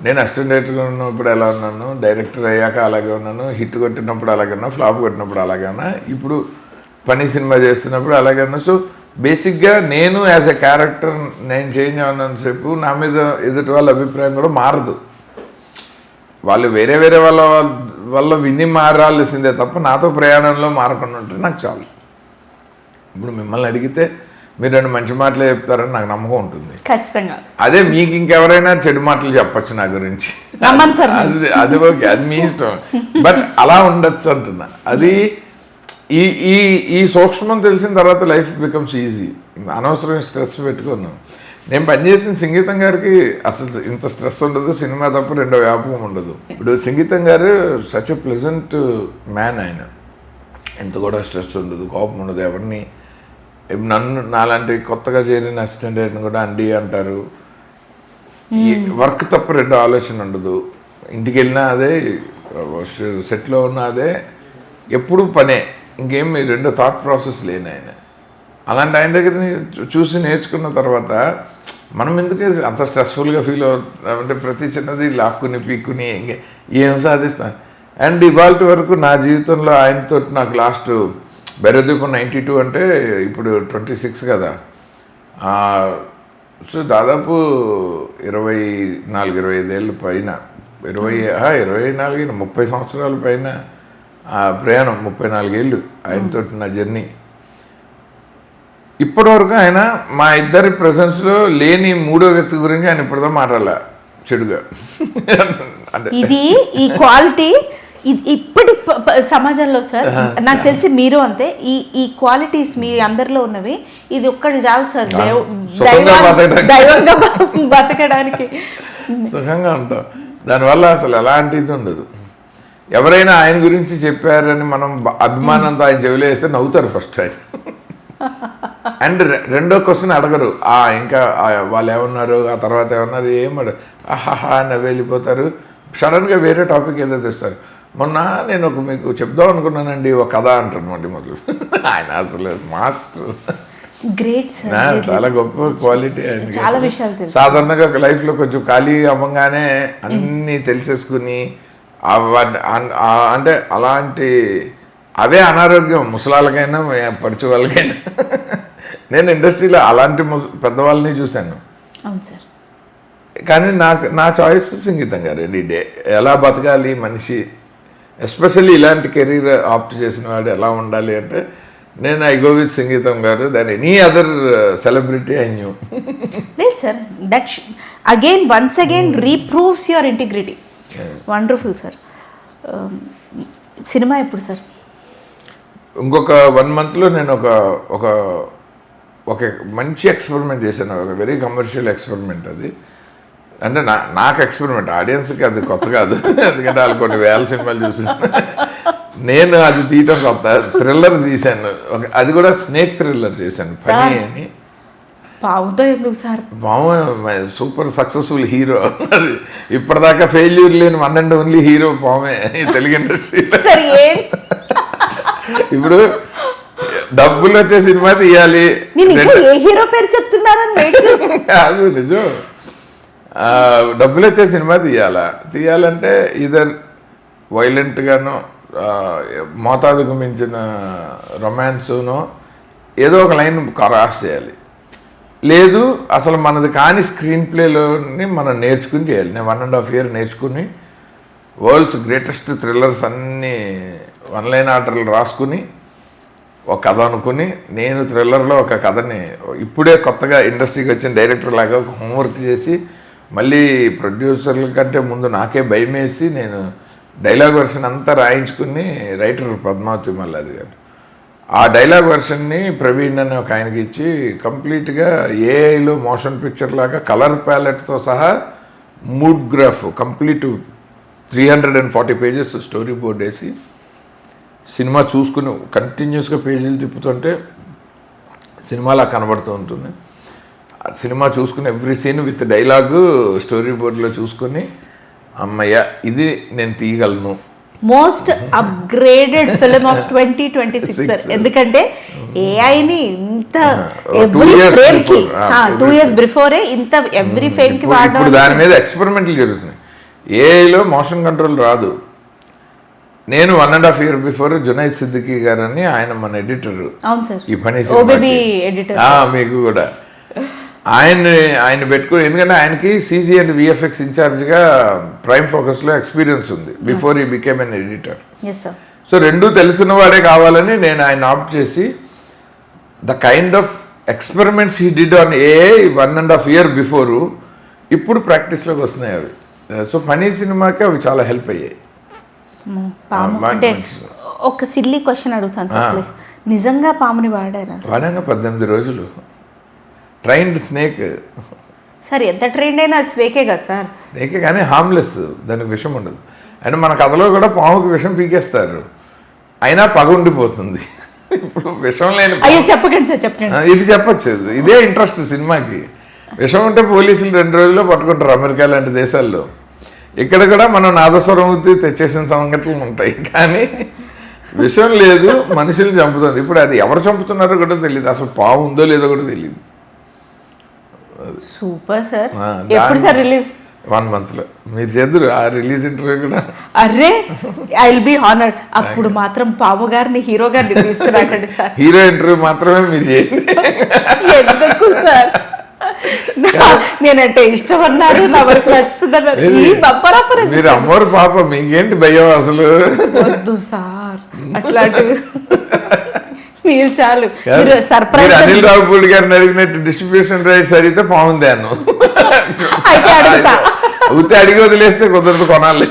నేను అసిస్టెంట్ డైరెక్టర్గా ఉన్నప్పుడు ఎలా ఉన్నాను, డైరెక్టర్ అయ్యాక అలాగే ఉన్నాను, హిట్ కొట్టినప్పుడు అలాగే ఉన్నా, ఫ్లాప్ కొట్టినప్పుడు అలాగే ఉన్నా, ఇప్పుడు పని సినిమా చేస్తున్నప్పుడు అలాగే ఉన్నా. సో బేసిక్గా నేను యాజ్ ఎ క్యారెక్టర్ నేను చేంజ్ అవునంతసేపు నా మీద ఎదుటి వాళ్ళ అభిప్రాయం కూడా మారదు. వాళ్ళు వేరే వాళ్ళ విని మారాల్సిందే తప్ప నాతో ప్రయాణంలో మారకుండా ఉంటే నాకు చాలు. ఇప్పుడు మిమ్మల్ని అడిగితే మీరు 2 మంచి మాటలే చెప్తారని నాకు నమ్మకం ఉంటుంది. ఖచ్చితంగా. అదే మీకు ఇంకెవరైనా చెడు మాటలు చెప్పచ్చు నా గురించి, అది ఓకే, అది మీ ఇష్టం. బట్ అలా ఉండొచ్చు అంటున్నా. అది ఈ ఈ ఈ సూక్ష్మం తెలిసిన తర్వాత లైఫ్ బికమ్స్ ఈజీ. అనవసరమైన స్ట్రెస్ పెట్టుకున్నాను. నేను పనిచేసిన సంగీతం గారికి అసలు ఇంత స్ట్రెస్ ఉండదు, సినిమా తప్ప రెండో వ్యాపకం ఉండదు. ఇప్పుడు సంగీతం గారు సచ్ ఎ ప్లెజెంట్ మ్యాన్. ఆయన ఎంత కూడా స్ట్రెస్ ఉండదు, కోపం ఉండదు ఎవరిని. నాలాంటి కొత్తగా చేరిన అసిస్టెంట్ డైరెక్టర్ని కూడా అండి అంటారు. వర్క్ తప్ప రెండో ఆలోచన ఉండదు. ఇంటికి వెళ్ళినా అదే, సెట్లో ఉన్నా అదే, ఎప్పుడు పనే, ఇంకేం రెండో థాట్ ప్రాసెస్ లేని ఆయన. అలాంటి ఆయన దగ్గర చూసి నేర్చుకున్న తర్వాత మనం ఎందుకు అంత స్ట్రెస్ఫుల్గా ఫీల్ అవుతాం అంటే ప్రతి చిన్నది లాక్కుని పీక్కుని ఏం సాధిస్తాం. అండ్ ఇవాళ వరకు నా జీవితంలో ఆయనతో నాకు లాస్ట్ భైరవదీపం 92 అంటే ఇప్పుడు 26 కదా. సో దాదాపు 24-25 ఏళ్ళ పైన, 24 30 సంవత్సరాల పైన ప్రయాణం, 34 ఏళ్ళు ఆయనతో నా జర్నీ. ఇప్పటివరకు ఆయన మా ఇద్దరి ప్రెసెన్స్లో లేని 3వ వ్యక్తి గురించి ఆయన ఇప్పటిదా మాట్లాడాల చెడుగా. అంటే ఇది ఈ క్వాలిటీ ఇప్పటి సమాజంలో సార్, నాకు తెలిసి మీరు అంతే. ఈ క్వాలిటీస్ మీ అందరిలో ఉన్నవి, ఇది ఒక్కటి చాలు సార్ దైవంగా బతకడానికి. సుఖంగా ఉంటాం. దానివల్ల అసలు ఎలాంటిది ఉండదు. ఎవరైనా ఆయన గురించి చెప్పారని మనం అభిమానంతో ఆయన చెవిలో వేస్తే నవ్వుతారు ఫస్ట్ ఆయన. అండ్ రెండో క్వశ్చన్ అడగరు, ఇంకా వాళ్ళు ఏమన్నారు, ఆ తర్వాత ఏమన్నారు, ఏమన్నారు, ఆహాహా అని వెళ్ళిపోతారు. సడన్గా వేరే టాపిక్ ఏదో తెస్తారు. మొన్న నేను మీకు చెప్దాం అనుకున్నానండి ఒక కథ అంటారు మొదలు. ఆయన అసలు మాస్టర్, గ్రేట్ సార్, చాలా గొప్ప క్వాలిటీ ఆయన. చాలా విషయాలు సాధారణంగా లైఫ్లో కొంచెం ఖాళీ అవ్వగానే అన్నీ తెలిసేసుకుని అంటే అలాంటి అవే అనారోగ్యం ముసలాళ్ళకైనా పడుచు వాళ్ళకైనా. నేను ఇండస్ట్రీలో అలాంటి పెద్దవాళ్ళని చూశాను. అవును సార్. కానీ నా చాయిస్ సంగీతం గారు. ఎనీ డే ఎలా బతకాలి మనిషి, ఎస్పెషల్లీ ఇలాంటి కెరీర్ ఆప్ట్ చేసిన వాడు ఎలా ఉండాలి అంటే నేను ఐ గో విత్ సంగీతం గారు than any other celebrity I knew. లేదు sir, that again once again reproves your integrity. Wonderful sir. సినిమా ఎప్పుడు సార్? ఇంకొక 1 monthలో నేను ఒక మంచి ఎక్స్పెరిమెంట్ చేశాను. ఒక వెరీ కమర్షియల్ ఎక్స్పెరిమెంట్ అది. అంటే నాకు ఎక్స్పెరిమెంట్, ఆడియన్స్కి అది కొత్త కాదు. ఎందుకంటే వాళ్ళు కొన్ని వేల సినిమాలు చూసాను. నేను అది తీయటం కొత్త. థ్రిల్లర్ తీశాను, అది కూడా స్నేక్ థ్రిల్లర్ చేశాను, ఫనీ అని. పావుతో ఎందుకు సార్? పాము సూపర్ సక్సెస్ఫుల్ హీరో. అది ఇప్పటిదాకా ఫెయిల్యూర్ లేని 1 and only హీరో పామే ఈ తెలుగు ఇండస్ట్రీలో. ఇప్పుడు డబ్బులు వచ్చే సినిమా తీయాలి. హీరో పేరు చెప్తున్నారని అది నిజం. డబ్బులు వచ్చే సినిమా తీయాలంటే ఇదర్ వైలెంట్గానో, మోతాదుకు మించిన రొమాన్సునో, ఏదో ఒక లైన్ క్రాస్ చేయాలి. లేదు అసలు మనది కాని స్క్రీన్ ప్లేలోని మనం నేర్చుకుని చేయాలి. నేను 1.5 year నేర్చుకుని వరల్డ్స్ గ్రేటెస్ట్ థ్రిల్లర్స్ అన్నీ 1 line ఆర్డర్లు రాసుకుని ఒక కథ అనుకుని నేను థ్రిల్లర్లో ఒక కథని ఇప్పుడే కొత్తగా ఇండస్ట్రీకి వచ్చిన డైరెక్టర్ లాగా ఒక హోంవర్క్ చేసి మళ్ళీ ప్రొడ్యూసర్ల కంటే ముందు నాకే భయం వేసి నేను డైలాగ్ వెర్షన్ అంతా రాయించుకుని రైటర్ పద్మావతి మల్లాది గారు ఆ డైలాగ్ వెర్షన్ని ప్రవీణ్ అని ఒక ఆయనకి ఇచ్చి కంప్లీట్గా ఏఐలో మోషన్ పిక్చర్ లాగా కలర్ ప్యాలెట్తో సహా mood graph complete 340 pages story board వేసి సినిమా చూసుకుని కంటిన్యూస్గా పేజీలు తిప్పుతుంటే సినిమాలా కనబడుతూ ఉంటుంది. సినిమా చూసుకుని every scene with dialogue story బోర్డులో చూసుకొని అమ్మయ్య ఇది నేను తీయగలను. మోస్ట్ అప్గ్రేడెడ్ ఫిల్మ్ ఆఫ్ 2026 ఎందుకంటే ఏఐని ఇంత ఎవ్రీ ఫ్రేమ్ కి 2 years బిఫోరే ఇంత ఎవ్రీ ఫ్రేమ్ కి వాడడం. ఇప్పుడు దాని మీద ఎక్స్పెరిమెంట్లు జరుగుతున్నాయి. ఏఐలో మోషన్ కంట్రోల్ రాదు. నేను 1.5 year బిఫోర్ జునైద్ సిద్దికీ గారని ఆయన మన ఎడిటర్ ఈ పని మీకు కూడా ఆయన పెట్టుకుని ఎందుకంటే ఆయనకి CG and VFX ఇన్ఛార్జ్గా ప్రైమ్ ఫోకస్లో ఎక్స్పీరియన్స్ ఉంది before he became an editor. So రెండూ తెలిసిన వాడే కావాలని నేను ఆయన ఆప్ట్ చేసి the kind of experiments he did on AI 1.5 year before ఇప్పుడు ప్రాక్టీస్లోకి వస్తున్నాయి అవి. సో పని సినిమాకి అవి చాలా హెల్ప్ అయ్యాయి. అంటే ఒక సిల్లీ క్వశ్చన్ అడుగుతాను సార్ ప్లీజ్, నిజంగా పాముని వాడారా? వాడాక 18 రోజులు ట్రైన్డ్ స్నేక్. సార్ ఎంత ట్రైన్డ్ అయినా అది స్నేకే కదా సార్. స్నేకే కానీ హార్మ్లెస్, దానికి విషం ఉండదు. అండ్ మన కథలో కూడా పాముకి విషం పీకేస్తారు అయినా పగ ఉండిపోతుంది. ఇప్పుడు విషం లేని అయ్యో చెప్పకండి సార్ చెప్పండి. ఇది చెప్పచ్చు, ఇదే ఇంట్రెస్ట్ సినిమాకి. విషం ఉంటే పోలీసులు 2 రోజుల్లో పట్టుకుంటారు అమెరికా లాంటి దేశాల్లో. ఇక్కడ కూడా మనం నాదస్వరం తెచ్చేసిన సంఘటనలు ఉంటాయి కానీ విషయం లేదు, మనుషులు చంపుతుంది. ఇప్పుడు అది ఎవరు చంపుతున్నారో కూడా తెలియదు, అసలు పాము ఉందో లేదో కూడా తెలియదు. Super sir. ఎప్పుడు సార్ రిలీజ్? 1 monthలో మీరు చేద్దరు ఆ రిలీజ్ ఇంటర్వ్యూ కూడా. అరే ఐ విల్ బి హానర్డ్. అప్పుడు మాత్రం పాము గారిని హీరో గారిని తీసుకురాకండి సార్. హీరో ఇంటర్వ్యూ మాత్రమే మీరు చేయండి. ఎందుకు సార్? నేనంటే ఇష్టం అన్నారు, నా వరకు నచ్చుతున్నారు. మీరు అమ్మోరు పాప మీకేంటి భయం అసలు? వద్దు సార్ అట్లాంటివి. మీరు చాలు సర్ప్రైజ్. అనిల్ రావుపూడి గారిని అడిగినట్టు డిస్ట్రిబ్యూషన్ రైట్స్ అడిగితే బాగుంది అన్ను అయితే అడుగుతా. ఉత్తి అడిగి వదిలేస్తే కుదరదు, కొనాలి.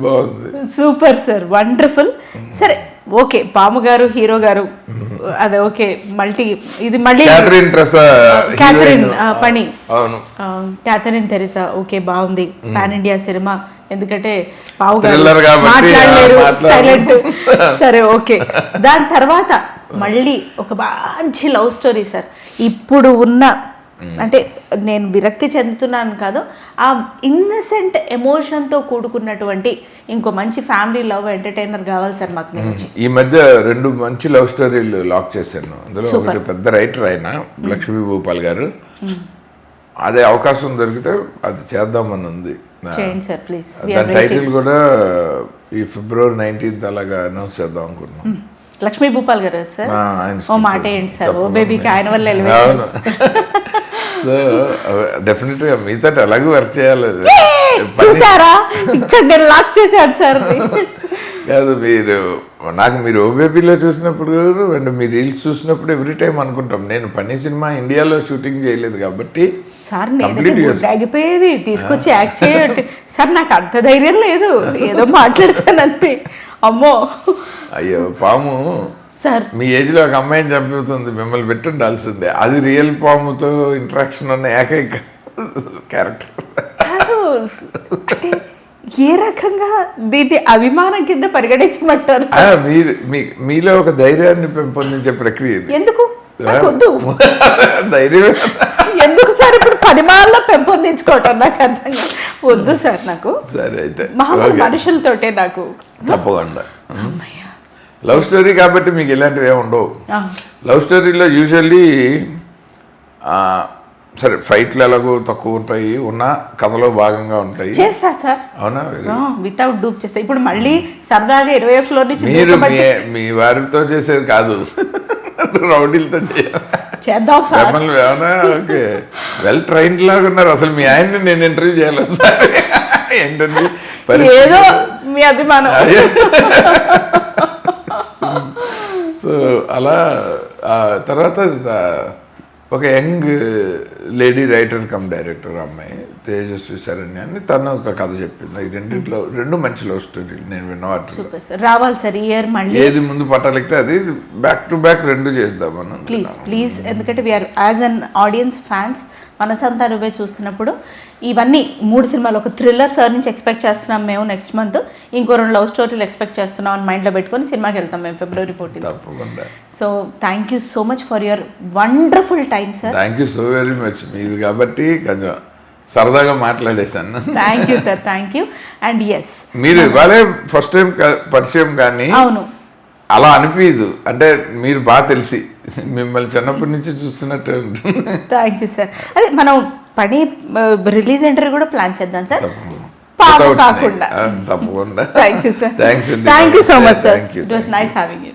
బాగుంది. Super sir, wonderful. సరే ఓకే, పాము గారు హీరో గారు అదే ఓకే. ఇది మళ్ళీ క్యాథరిన్ పని, క్యాథరిన్ తెరిసా ఓకే బాగుంది. పాన్ ఇండియా సినిమా, ఎందుకంటే పావు గారు మాట్లాడలేరు, సైలెంట్. సరే ఓకే. దాని తర్వాత మళ్ళీ ఒక మంచి లవ్ స్టోరీ సార్. ఇప్పుడు ఉన్న అంటే నేను విరక్తి చెందుతున్నాను కాదు, ఆ ఇన్నసెంట్ ఎమోషన్తో కూడుకున్నటువంటి ఇంకో మంచి ఫ్యామిలీ లవ్ ఎంటర్టైనర్ కావాలి సార్ మాకు. నుంచి ఈ మధ్య 2 మంచి లవ్ స్టోరీలు లాక్ చేశాను. అందులో ఒకటి పెద్ద రైటర్ ఆయన లక్ష్మీ భూపాల్ గారు. అదే అవకాశం దొరికితే అది చేద్దామని ఉంది. చేయండి సార్ ప్లీజ్. దాని టైటిల్ కూడా ఈ February 19th అలాగా అనౌన్స్ చేద్దాం అనుకున్నాం. లక్ష్మీ భూపాల్ గారు సార్, ఓ మాట ఏంటి సార్, ఓ బేబీకి ఆయన వల్ల సో డెఫినెట్గా మీతో ఎలాగో వర్క్ చేయాలి. చూసారా ఇక్కడ నేను లాక్ చేశాను సార్. కాదు మీరు ఓబేబీలో చూసినప్పుడు అండ్ మీ రీల్స్ చూసినప్పుడు ఎవ్రీ టైం అనుకుంటాం, నేను పని సినిమా ఇండియాలో షూటింగ్ చేయలేదు కాబట్టి సార్ ఆగిపోయేది తీసుకొచ్చి యాక్ట్ చేయండి సార్. నాకు అంత ధైర్యం లేదు, ఏదో మాట్లాడతానంతే. అమ్మో అయ్యో పాము సార్, మీ ఏజ్లో ఒక అమ్మాయిని చంపుతుంది, మిమ్మల్ని పెట్టుండాల్సిందే. అది రియల్ పాముతో ఇంటరాక్షన్ ఉన్న ఏకైక క్యారెక్టర్. అంటే ఏ రకంగా దీన్ని అభిమానం కింద పరిగణించమంటారు? మీలో ఒక ధైర్యాన్ని పెంపొందించే ప్రక్రియ ఇది. ఎందుకు వద్దు ధైర్యం ఎందుకు సార్? ఇప్పుడు పరిమాణంలో పెంపొందించుకోవటం నాకు అర్థం వద్దు సార్. నాకు సరే అయితే మనుషులతోటే నాకు తప్పకుండా. లవ్ స్టోరీ కాబట్టి మీకు ఇలాంటివి ఏమి ఉండవు. లవ్ స్టోరీలో యూజువల్లీ సరే ఫైట్లు ఎలాగో తక్కువ ఉంటాయి, ఉన్న కథలో భాగంగా ఉంటాయి. చేస్తా సార్. అవునా? వితౌట్ డూప్ చేస్తా. ఇప్పుడు మళ్ళీ సరదాగా 20 ఫ్లోర్ నుంచి మీరు మీ వారితో చేసేది కాదు, రౌడీలతో చేయాలి చేద్దాం సార్. మిమ్మల్ని ఏమన్నా ఓకే వెల్ ట్రైన్ లాగా ఉన్నారు. అసలు మీ ఆయన్ని నేను ఇంటర్వ్యూ చేయాలి సార్. ఏంటండి ఏదో మీ అభిమానం. సో అలా తర్వాత ఒక young lady writer cum director అమ్మాయి తేజస్వి శరణ్య అని తను ఒక కథ చెప్పింది. ఈ రెండింటిలో రెండు మంచి లవ్ స్టోరీలు నేను విన్న వాటిలో. సూపర్ సార్, రావాలి సార్ ఇయర్ మళ్ళీ. ఏది ముందు పట్టాలిస్తే అది బ్యాక్ టు బ్యాక్ రెండు చేద్దాం మనం. ప్లీజ్ ఎందుకంటే we are as an audience fans Manasantha Nuvve చూస్తున్నప్పుడు ఇవన్నీ 3 సినిమాలు, ఒక థ్రిల్లర్ సార్ నుంచి ఎక్స్పెక్ట్ చేస్తున్నాం మేము నెక్స్ట్ మంత్, ఇంకో 2 లవ్ స్టోరీలు ఎక్స్పెక్ట్ చేస్తున్నాం అని మైండ్లో పెట్టుకొని సినిమాకి వెళ్తాం మేము February 14. తప్పకుండా. So thank you so much for your wonderful time sir. Thank you so very much. మీది కాబట్టి కొంచెం సరదాగా మాట్లాడేశాను. Thank you sir, thank you. And yes, మీరు ఇవాళే ఫస్ట్ టైం పరిచయం కానీ అవును అలా అనిపించదు. అంటే మీరు బాగా తెలిసి మిమ్మల్ని చిన్నప్పటి నుంచి చూస్తున్నట్టే ఉంటుంది. Thank you sir. అదే మనం పని రిలీజ్ ఇంటర్వ్యూ కూడా ప్లాన్ చేద్దాం సార్, తప్పకుండా. కాకుండా. తప్పకుండా. Thank you sir. థ్యాంక్స్ అండి. Thank you so much sir. Thank you. It was nice having you.